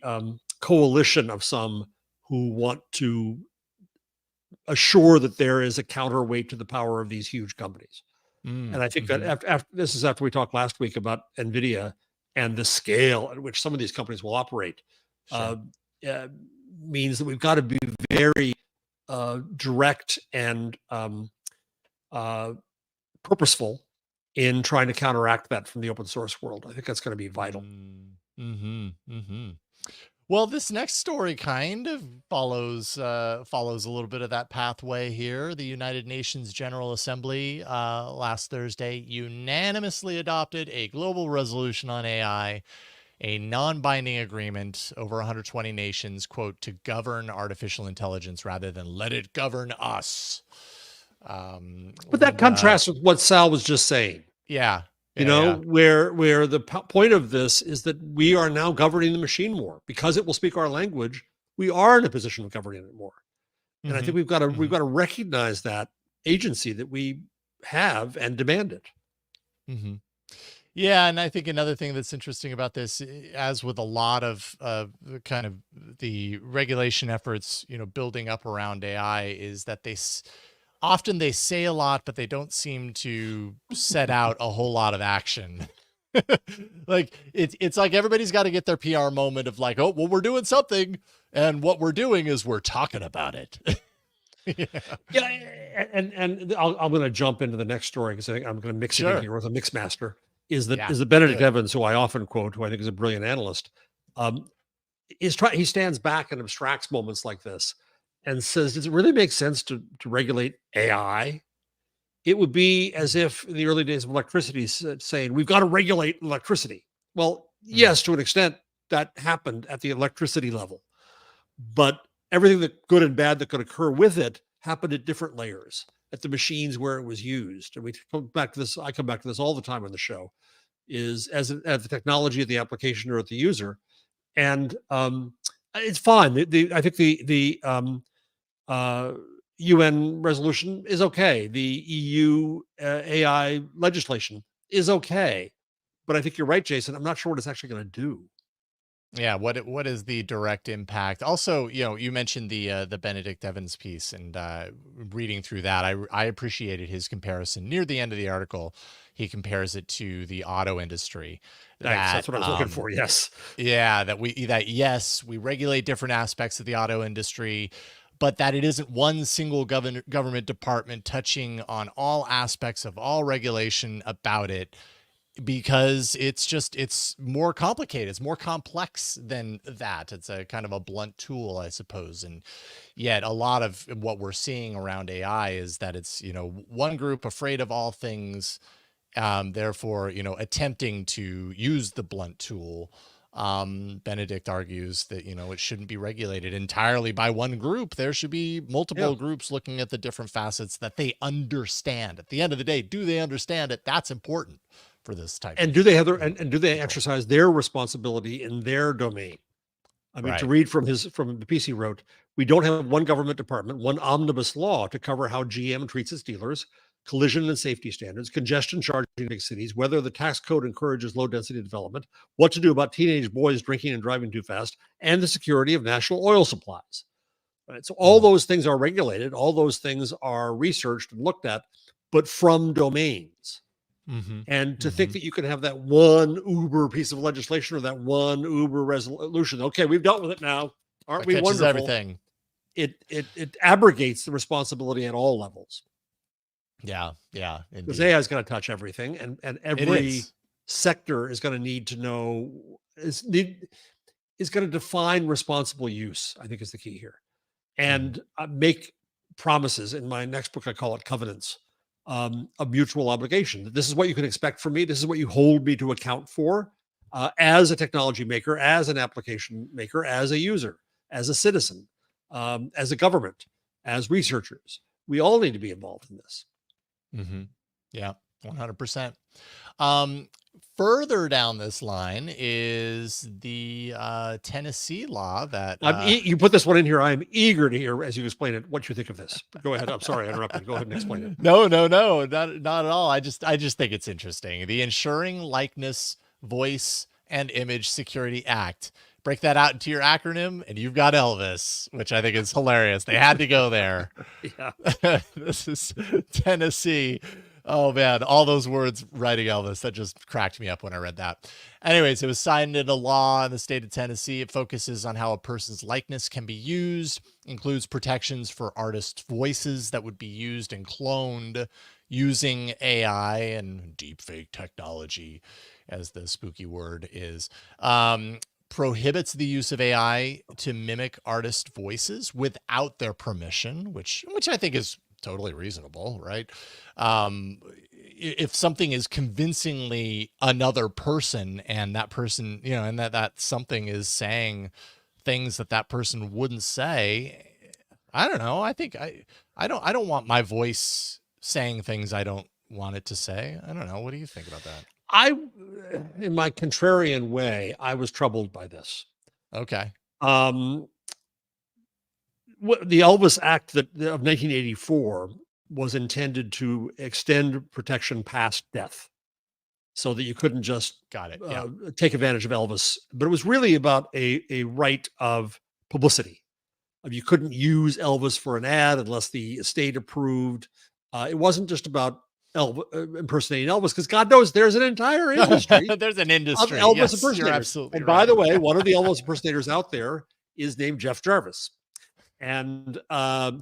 coalition of some who want to assure that there is a counterweight to the power of these huge companies. And I think that after we talked last week about NVIDIA and the scale at which some of these companies will operate, means that we've got to be very direct and purposeful in trying to counteract that from the open source world. I think that's going to be vital. Well, this next story kind of follows a little bit of that pathway here. The United Nations General Assembly last Thursday unanimously adopted a global resolution on AI, a non-binding agreement over 120 nations, quote, to govern artificial intelligence rather than let it govern us. But that contrasts with what Sal was just saying. Where the point of this is that we are now governing the machine more because it will speak our language. We are in a position of governing it more, and I think we've got to recognize that agency that we have and demand it. Yeah, and I think another thing that's interesting about this, as with a lot of kind of the regulation efforts, building up around AI, is that often they say a lot, but they don't seem to set out a whole lot of action. Like it's like everybody's got to get their PR moment of like, oh, well, we're doing something, and what we're doing is we're talking about it. And I'm going to jump into the next story because I think I'm going to mix it in here with a mix master. Is the Benedict Evans, who I often quote, who I think is a brilliant analyst, he stands back and abstracts moments like this and says, does it really make sense to regulate AI? It would be as if in the early days of electricity saying, we've got to regulate electricity. Well, yes, to an extent that happened at the electricity level, but everything that good and bad that could occur with it happened at different layers, at the machines where it was used. And we come back to this, I come back to this all the time on the show, is at the technology, at the application, or at the user. And it's fine. I think the UN resolution is okay. The EU AI legislation is okay. But I think you're right, Jason. I'm not sure what it's actually going to do. Yeah, what is the direct impact? Also, you mentioned the Benedict Evans piece, and reading through that, I appreciated his comparison near the end of the article. He compares it to the auto industry. That's what I was looking for. Yes. Yeah, yes, we regulate different aspects of the auto industry, but that it isn't one single government department touching on all aspects of all regulation about it. because it's more complicated. It's more complex than that. It's a kind of a blunt tool, I suppose. And yet a lot of what we're seeing around AI is that it's, one group afraid of all things, therefore, attempting to use the blunt tool. Benedict argues that, it shouldn't be regulated entirely by one group. There should be multiple groups looking at the different facets that they understand. At the end of the day, do they understand it? That's important for this type. And do they have and do they exercise their responsibility in their domain? I mean, to read from the piece he wrote, we don't have one government department, one omnibus law to cover how GM treats its dealers, collision and safety standards, congestion charging in big cities, whether the tax code encourages low density development, what to do about teenage boys drinking and driving too fast, and the security of national oil supplies. Right? So all those things are regulated. All those things are researched and looked at, but from domains. And to think that you can have that one uber piece of legislation or that one uber resolution. Okay, we've dealt with it now. Aren't we wonderful? Everything. It abrogates the responsibility at all levels. Yeah. Because AI is going to touch everything, and every sector is going to need to know is going to define responsible use. I think is the key here, and make promises. In my next book, I call it covenants. A mutual obligation. This is what you can expect from me. This is what you hold me to account for as a technology maker, as an application maker, as a user, as a citizen, as a government, as researchers. We all need to be involved in this. Yeah, 100%. Further down this line is the Tennessee law that you put this one in here. I'm eager to hear, as you explain it, what you think of this. Go ahead. I'm sorry I interrupted. Go ahead and explain it. No, not at all. I just think it's interesting. The Ensuring Likeness, Voice, and Image Security Act. Break that out into your acronym, and you've got ELVIS, which I think is hilarious. They had to go there. This is Tennessee. Oh man, all those words writing Elvis, that just cracked me up when I read that. Anyways, it was signed into law in the state of Tennessee. It focuses on how a person's likeness can be used, includes protections for artist voices that would be used and cloned using AI and deepfake technology, as the spooky word is. Prohibits the use of AI to mimic artist voices without their permission, which I think is totally reasonable, right? If something is convincingly another person, and that person, and that something is saying things that person wouldn't say, I don't know. I think I don't want my voice saying things I don't want it to say. I don't know. What do you think about that? In my contrarian way, I was troubled by this. Okay. The Elvis Act of 1984 was intended to extend protection past death, so that you couldn't just take advantage of Elvis. But it was really about a right of publicity. You couldn't use Elvis for an ad unless the estate approved. It wasn't just about impersonating Elvis, because God knows there's an entire industry. There's an industry of Elvis yes, impersonators. You're absolutely and right. by the way, one of the Elvis impersonators out there is named Jeff Jarvis. And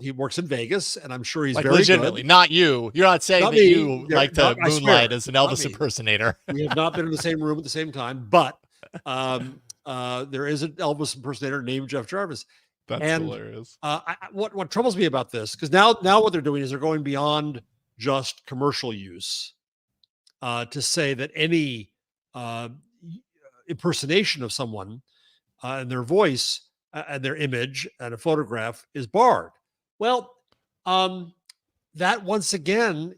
he works in Vegas, and I'm sure he's like very legitimately good. Not you. You're not saying Not that me. you like to moonlight as an Elvis impersonator. We have not been in the same room at the same time, but there is an Elvis impersonator named Jeff Jarvis. That's hilarious. What troubles me about this, because now what they're doing is they're going beyond just commercial use to say that any impersonation of someone and their voice and their image and a photograph is barred. Well, that once again,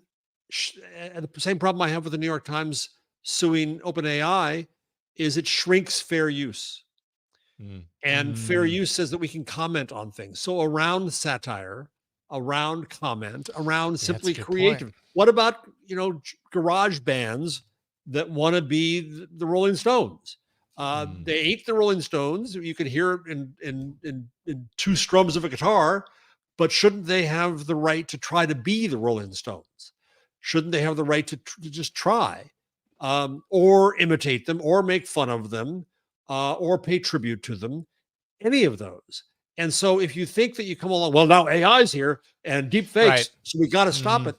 and the same problem I have with the New York Times suing OpenAI is it shrinks fair use. And fair use says that we can comment on things. So around satire, around comment, around simply creative. Point. What about, garage bands that want to be the Rolling Stones? They ain't the Rolling Stones. You could hear it in two strums of a guitar, but shouldn't they have the right to try to be the Rolling Stones? Shouldn't they have the right to just try, or imitate them, or make fun of them, or pay tribute to them? Any of those. And so if you think that you come along, well, now AI's here and deep fakes, so we got to stop it.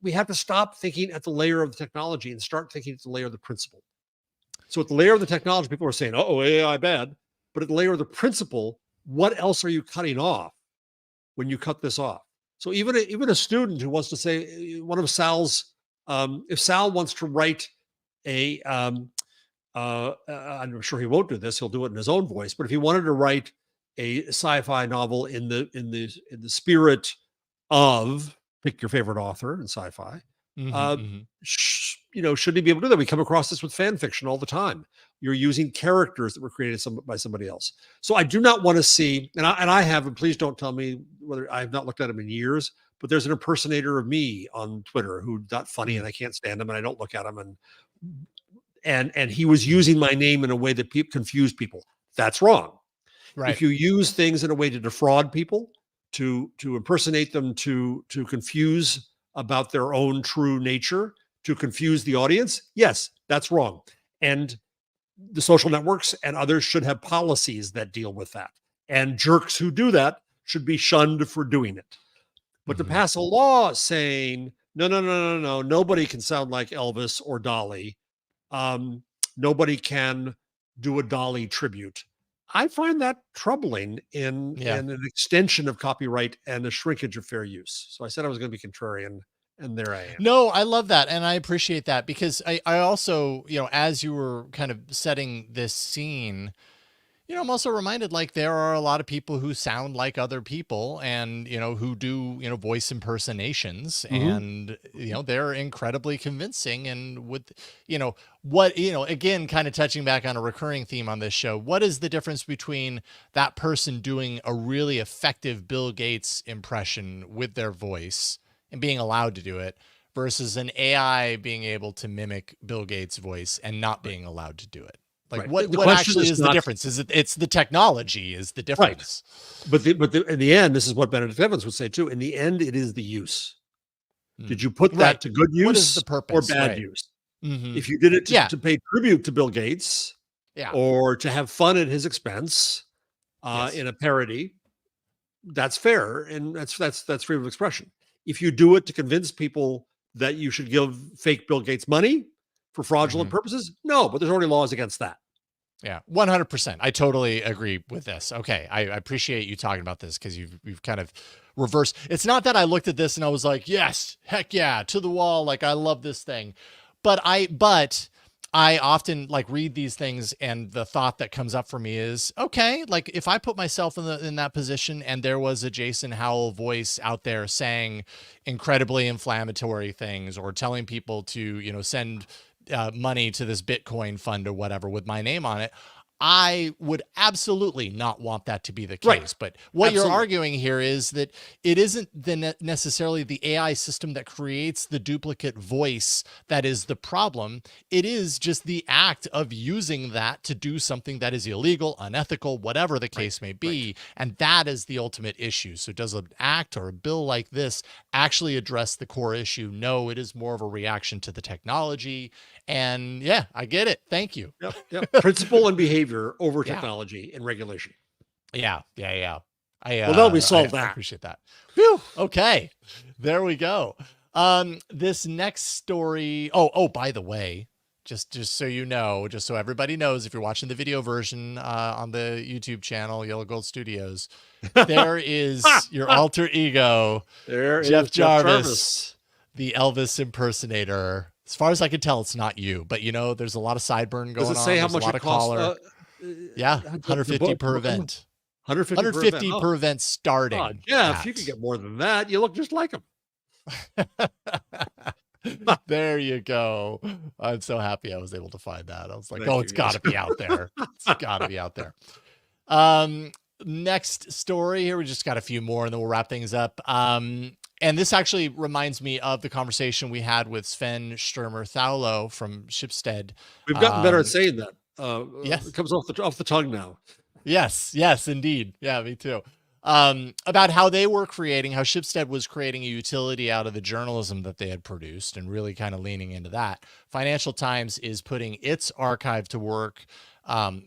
we have to stop thinking at the layer of the technology and start thinking at the layer of the principle. So at the layer of the technology, people are saying, oh, AI bad. But at the layer of the principle, what else are you cutting off when you cut this off? So even a student who wants to say, one of Sal's, if Sal wants to write I'm sure he won't do this, he'll do it in his own voice, but if he wanted to write a sci-fi novel in the spirit of, pick your favorite author in sci-fi, should he be able to do that? We come across this with fan fiction all the time. You're using characters that were created by somebody else. So I do not want to see, and I have, and please don't tell me whether, I have not looked at him in years, but there's an impersonator of me on Twitter who's not funny and I can't stand him and I don't look at him, and he was using my name in a way that confused people. That's wrong. Right. If you use things in a way to defraud people, to impersonate them, to confuse about their own true nature, to confuse the audience, yes, that's wrong. And the social networks and others should have policies that deal with that. And jerks who do that should be shunned for doing it. But to pass a law saying, no, nobody can sound like Elvis or Dolly. Nobody can do a Dolly tribute. I find that troubling in an extension of copyright and a shrinkage of fair use. So I said I was going to be contrarian, and there I am. No, I love that. And I appreciate that, because I also, as you were kind of setting this scene, I'm also reminded, like, there are a lot of people who sound like other people and, who do, voice impersonations, and, they're incredibly convincing. And with, again, kind of touching back on a recurring theme on this show, what is the difference between that person doing a really effective Bill Gates impression with their voice and being allowed to do it versus an AI being able to mimic Bill Gates' voice and not being allowed to do it? Like, what actually is the difference? It's the technology is the difference. Right. But in the end, this is what Benedict Evans would say too. In the end, it is the use. Did you put that to good use, what is the purpose, or bad use? If you did it to pay tribute to Bill Gates, or to have fun at his expense, in a parody, that's fair, and that's freedom of expression. If you do it to convince people that you should give fake Bill Gates money for fraudulent purposes, no, but there's already laws against that. Yeah, 100%. I totally agree with this. Okay, I appreciate you talking about this, because you've kind of reversed. It's not that I looked at this and I was like, yes, heck yeah, to the wall, like, I love this thing. But I often, like, read these things, and the thought that comes up for me is, okay, like, if I put myself in that position and there was a Jason Howell voice out there saying incredibly inflammatory things, or telling people to, send money to this Bitcoin fund or whatever with my name on it, I would absolutely not want that to be the case. Right. But what you're arguing here is that it isn't necessarily the AI system that creates the duplicate voice that is the problem. It is just the act of using that to do something that is illegal, unethical, whatever the case may be. Right. And that is the ultimate issue. So does an act or a bill like this actually address the core issue? No, it is more of a reaction to the technology. And yeah, I get it. Thank you. Yep. Principle and behavior over technology and regulation. Yeah. Well, we solved that. I appreciate that. Whew. Okay. There we go. This next story. Oh, by the way, just so you know, just so everybody knows, if you're watching the video version on the YouTube channel, Yellow Gold Studios, there is your alter ego, Jeff Jarvis, the Elvis impersonator. As far as I can tell, it's not you, but there's a lot of sideburn going on. Does it say how much it costs? Yeah, 150 per event. 150 per event starting. Oh, Jeff, you could get more than that. You look just like him. There you go. I'm so happy I was able to find that. I was like, it's got to be out there. It's got to be out there. Next story here. We just got a few more, and then we'll wrap things up. And this actually reminds me of the conversation we had with Sven Sturmer Thaulo from Schibsted. We've gotten better at saying that. Yes. It comes off the tongue now. Yes, indeed. Yeah, me too. About how they were how Schibsted was creating a utility out of the journalism that they had produced, and really kind of leaning into that. Financial Times is putting its archive to work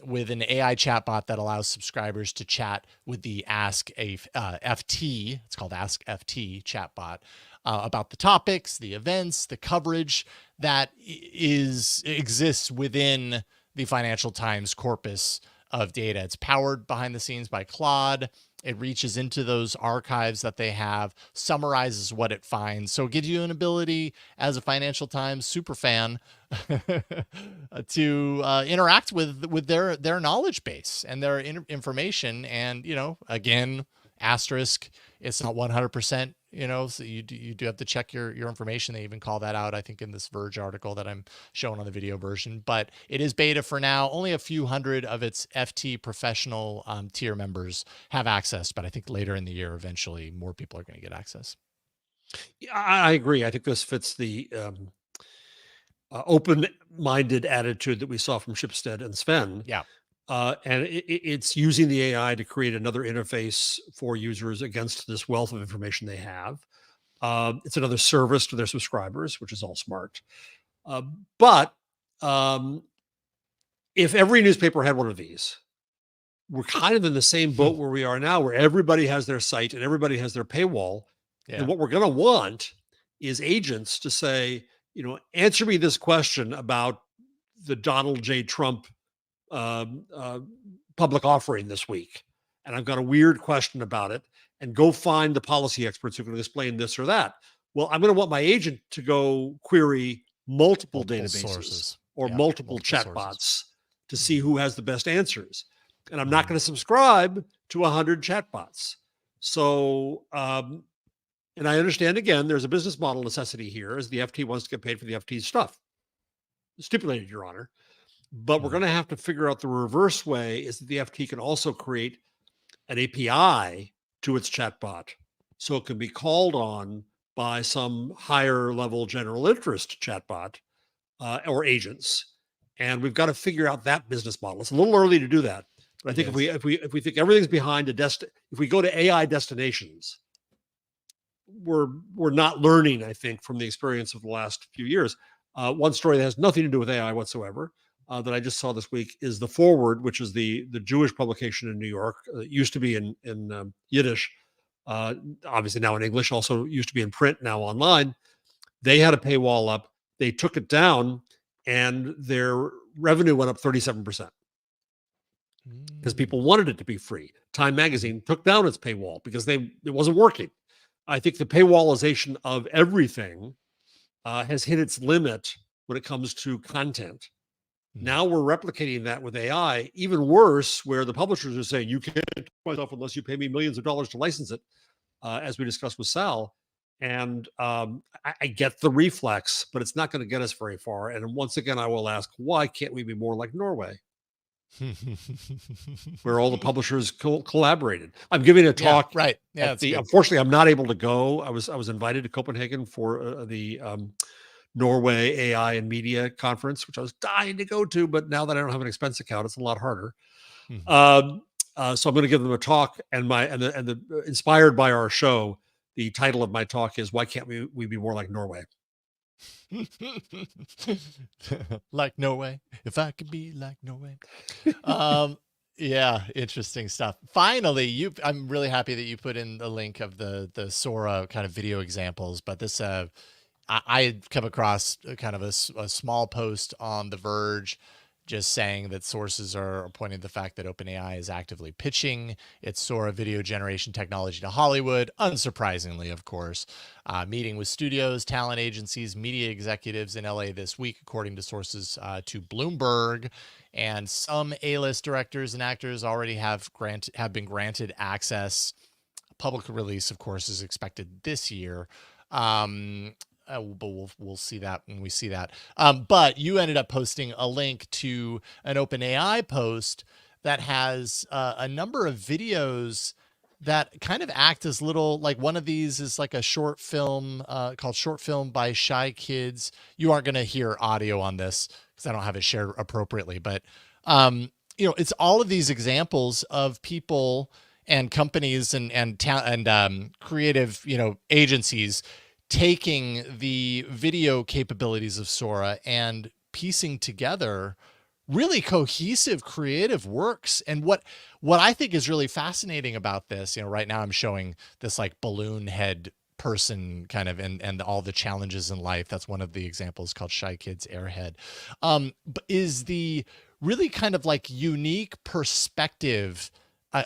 with an AI chatbot that allows subscribers to chat with the Ask a FT. It's called Ask FT chatbot about the topics, the events, the coverage that exists within the Financial Times corpus of data. It's powered behind the scenes by Claude. It reaches into those archives that they have, summarizes what it finds. So it gives you an ability as a Financial Times super fan to interact with their knowledge base and their information. And, you know, again, asterisk, it's not 100%, you know, so you do have to check your information. They even call that out, I think, in this Verge article that I'm showing on the video version, but it is beta for now. Only a few hundred of its FT professional tier members have access, but I think later in the year, eventually more people are going to get access. Yeah, I agree. I think this fits the open-minded attitude that we saw from Shipstead and Sven. Yeah. And it's using the AI to create another interface for users against this wealth of information they have. It's another service to their subscribers, which is all smart. But if every newspaper had one of these, we're kind of in the same boat where we are now, where everybody has their site and everybody has their paywall. Yeah. And what we're going to want is agents to say, you know, answer me this question about the Donald J. Trump public offering this week. And I've got a weird question about it, and go find the policy experts who can explain this or that. Well, I'm going to want my agent to go query multiple databases sources or multiple chatbots to see who has the best answers. And I'm not going to subscribe to 100 chatbots. So, and I understand, again, there's a business model necessity here, as the FT wants to get paid for the FT's stuff. Stipulated, Your Honor. But we're going to have to figure out the reverse way, is that the FT can also create an API to its chatbot, so it can be called on by some higher level general interest chatbot or agents. And we've got to figure out that business model. It's a little early to do that. But I think if we think everything's behind if we go to AI destinations, we're not learning, I think, from the experience of the last few years. One story that has nothing to do with AI whatsoever that I just saw this week is The Forward, which is the Jewish publication in New York. It used to be in Yiddish, obviously now in English, also used to be in print, now online. They had a paywall up. They took it down, and their revenue went up 37%. Because people wanted it to be free. Time Magazine took down its paywall because it wasn't working. I think the paywallization of everything has hit its limit when it comes to content. Now we're replicating that with AI. Even worse, where the publishers are saying, you can't do myself unless you pay me millions of dollars to license it, as we discussed with Sal. And I get the reflex, but it's not going to get us very far. And once again, I will ask, why can't we be more like Norway? Where all the publishers collaborated. I'm giving a talk. Yeah, right. Yeah. Unfortunately, I'm not able to go. I was invited to Copenhagen for the Norway AI and Media Conference, which I was dying to go to, but now that I don't have an expense account, it's a lot harder. So I'm going to give them a talk, and inspired by our show, the title of my talk is, "Why can't we be more like Norway?" Like Norway, if I could be like Norway. Yeah, interesting stuff. Finally, I'm really happy that you put in the link of the Sora kind of video examples, but this I had come across kind of a small post on The Verge just saying that sources are pointing to the fact that OpenAI is actively pitching its Sora video generation technology to Hollywood, unsurprisingly, of course, meeting with studios, talent agencies, media executives in LA this week, according to sources to Bloomberg. And some A-list directors and actors already have been granted access. Public release, of course, is expected this year. But we'll see that when we see that. But you ended up posting a link to an OpenAI post that has a number of videos that kind of act as little, like one of these is like a short film called Short Film by Shy Kids. You aren't going to hear audio on this because I don't have it shared appropriately. But, you know, it's all of these examples of people and companies and creative, you know, agencies taking the video capabilities of Sora and piecing together really cohesive creative works. And what I think is really fascinating about this, right now I'm showing this like balloon head person kind of, and all the challenges in life. That's one of the examples, called Shy Kids Airhead. But is the really kind of like unique perspective,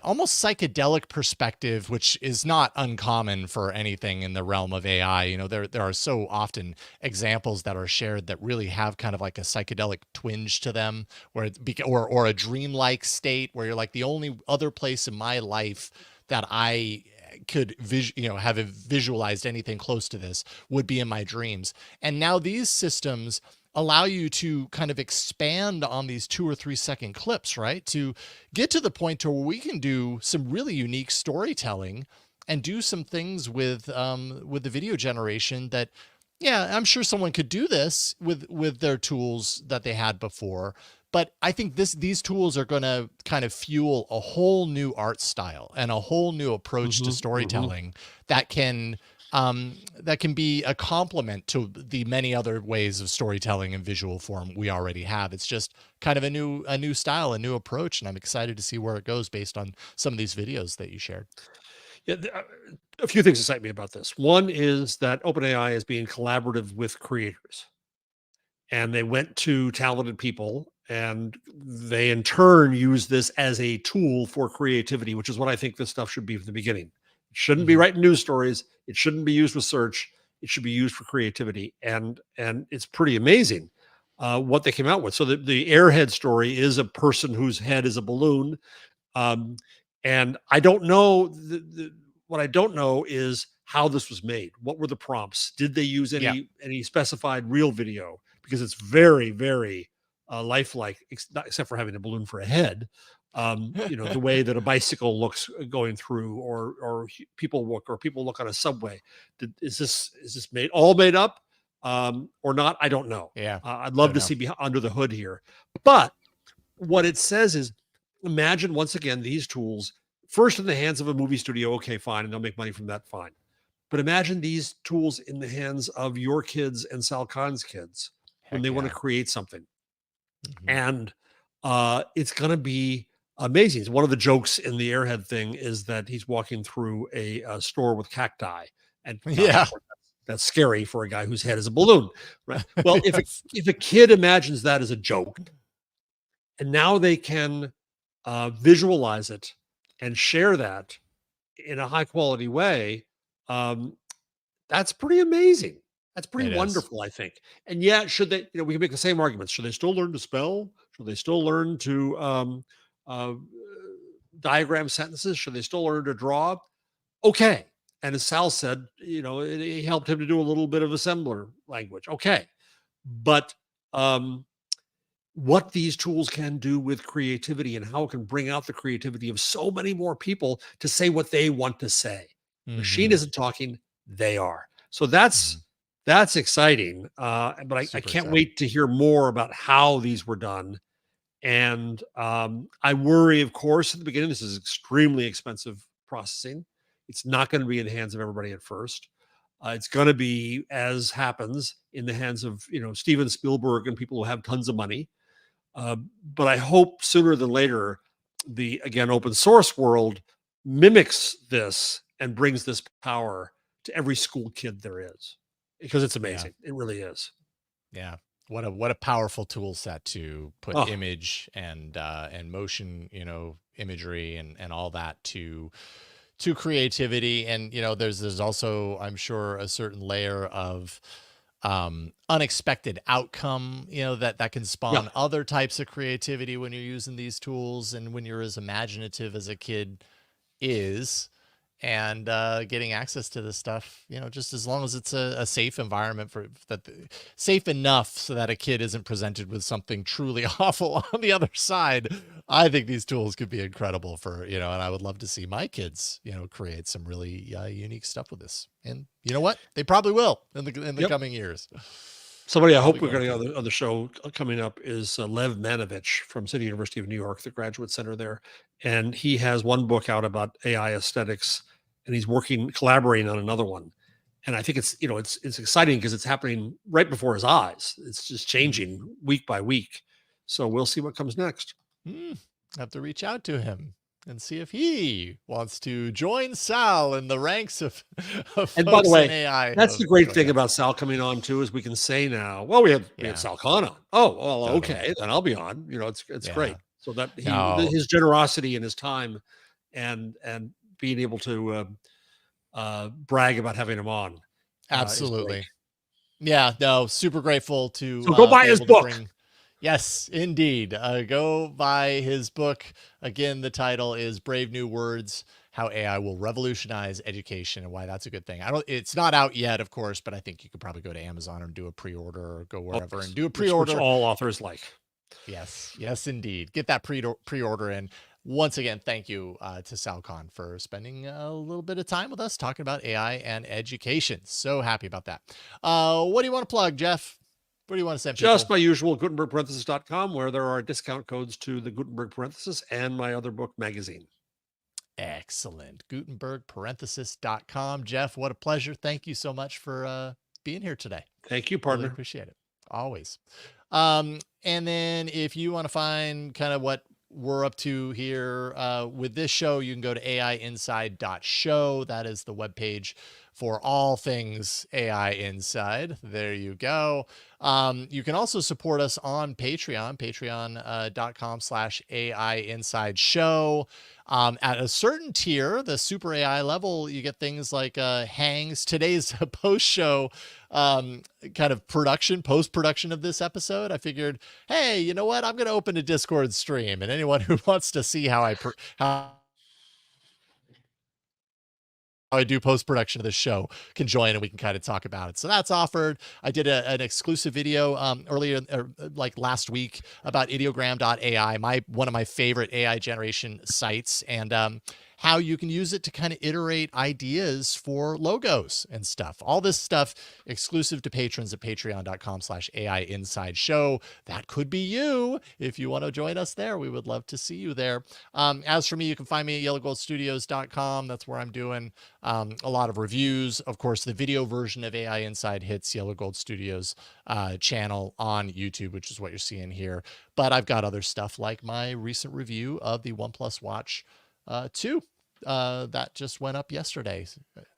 almost psychedelic perspective, which is not uncommon for anything in the realm of AI. There are so often examples that are shared that really have kind of like a psychedelic twinge to them, where or a dreamlike state where you're like, the only other place in my life that I could have visualized anything close to this would be in my dreams. And now these systems allow you to kind of expand on these 2 or 3 second clips, right? To get to the point to where we can do some really unique storytelling and do some things with the video generation that, yeah, I'm sure someone could do this with their tools that they had before. But I think these tools are going to kind of fuel a whole new art style and a whole new approach to storytelling that can be a complement to the many other ways of storytelling in visual form we already have. It's just kind of a new style, a new approach, and I'm excited to see where it goes based on some of these videos that you shared. Yeah, a few things excite me about this. One is that OpenAI is being collaborative with creators, and they went to talented people, and they in turn use this as a tool for creativity, which is what I think this stuff should be from the beginning. It shouldn't be writing news stories. It shouldn't be used with search. It should be used for creativity, and it's pretty amazing what they came out with. So the airhead story is a person whose head is a balloon. Um, and I don't know what I don't know is how this was made. What were the prompts? Did they use any specified real video? Because it's very, very lifelike, except for having a balloon for a head. The way that a bicycle looks going through, or people look on a subway. Is this made up or not? I don't know. Yeah, I'd love to see under the hood here. But what it says is, imagine once again these tools first in the hands of a movie studio. Okay, fine, and they'll make money from that. Fine. But imagine these tools in the hands of your kids and Sal Khan's kids when they want to create something. And it's going to be amazing. One of the jokes in the airhead thing is that he's walking through a store with cacti, and that's scary for a guy whose head is a balloon, right? Well, if a kid imagines that as a joke, and now they can visualize it and share that in a high quality way, that's pretty amazing. That's pretty wonderful, I think. And yet, should they, we can make the same arguments. Should they still learn to spell? Should they still learn to diagram sentences? Should they still learn to draw? Okay. And as Sal said, it helped him to do a little bit of assembler language. Okay. But what these tools can do with creativity and how it can bring out the creativity of so many more people to say what they want to say. Machine isn't talking, they are. So that's exciting. But I can't wait to hear more about how these were done. And I worry, of course, at the beginning, this is extremely expensive processing. It's not going to be in the hands of everybody at first. It's going to be, as happens, in the hands of Steven Spielberg and people who have tons of money. But I hope sooner than later, the open source world mimics this and brings this power to every school kid there is, because it's amazing. It really is. Yeah. What a powerful tool set to put image and motion, imagery and all that to creativity. And, there's also, I'm sure, a certain layer of unexpected outcome, that can spawn other types of creativity when you're using these tools and when you're as imaginative as a kid is. And getting access to this stuff, just as long as it's a safe environment safe enough so that a kid isn't presented with something truly awful on the other side. I think these tools could be incredible for, and I would love to see my kids, create some really unique stuff with this. And you know what? They probably will in the coming years. Somebody I hope we're going to get on the show coming up is Lev Manovich from City University of New York, the Graduate Center there. And he has one book out about AI aesthetics, and he's collaborating on another one. And I think it's exciting because it's happening right before his eyes. It's just changing week by week. So we'll see what comes next. Have to reach out to him and see if he wants to join Sal in the ranks of And by the folks in way, AI. that's the great thing about Sal coming on too, is we can say now, well, we had Sal Khan on. Oh, well, Totally. okay, then I'll be on. You know, it's great. So that No. his generosity and his time and being able to brag about having him on. Absolutely. Yeah, no, super grateful to So go buy be his able to book. Yes, indeed. Go buy his book. Again, the title is Brave New Words: How AI Will Revolutionize Education, and why that's a good thing. It's not out yet, of course, but I think you could probably go to Amazon and do a pre-order, or go wherever and do a pre-order. Which all authors like. Yes, yes, indeed. Get that pre-order in. Once again, thank you to Sal Khan for spending a little bit of time with us talking about AI and education. So happy about that. What do you want to plug, Jeff? What do you want to send people? Just my usual GutenbergParenthesis.com, where there are discount codes to the Gutenberg Parenthesis and my other book magazine. Excellent. GutenbergParenthesis.com. Jeff, what a pleasure. Thank you so much for being here today. Thank you, partner. Really appreciate it. Always. And then if you want to find kind of what we're up to here with this show, you can go to aiinside.show. That is the webpage for all things AI Inside. There you go. You can also support us on Patreon, patreon.com/AI Inside Show. At a certain tier, the super AI level, you get things like hangs. Today's post-show kind of post-production of this episode. I figured, hey, you know what? I'm going to open a Discord stream, and anyone who wants to see how I do post-production of this show can join, and we can kind of talk about it. So that's offered. I did an exclusive video earlier, like last week, about ideogram.ai, one of my favorite AI generation sites, and how you can use it to kind of iterate ideas for logos and stuff. All this stuff exclusive to patrons at patreon.com/AI Inside Show. That could be you. If you want to join us there, we would love to see you there. As for me, you can find me at yellowgoldstudios.com. That's where I'm doing a lot of reviews. Of course, the video version of AI Inside hits Yellow Gold Studios channel on YouTube, which is what you're seeing here. But I've got other stuff like my recent review of the OnePlus Watch 2 that just went up yesterday,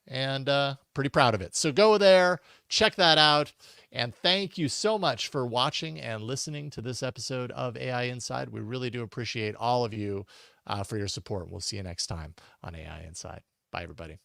and pretty proud of it. So go there, check that out, and thank you so much for watching and listening to this episode of AI Inside. We really do appreciate all of you for your support. We'll see you next time on AI Inside. Bye, everybody.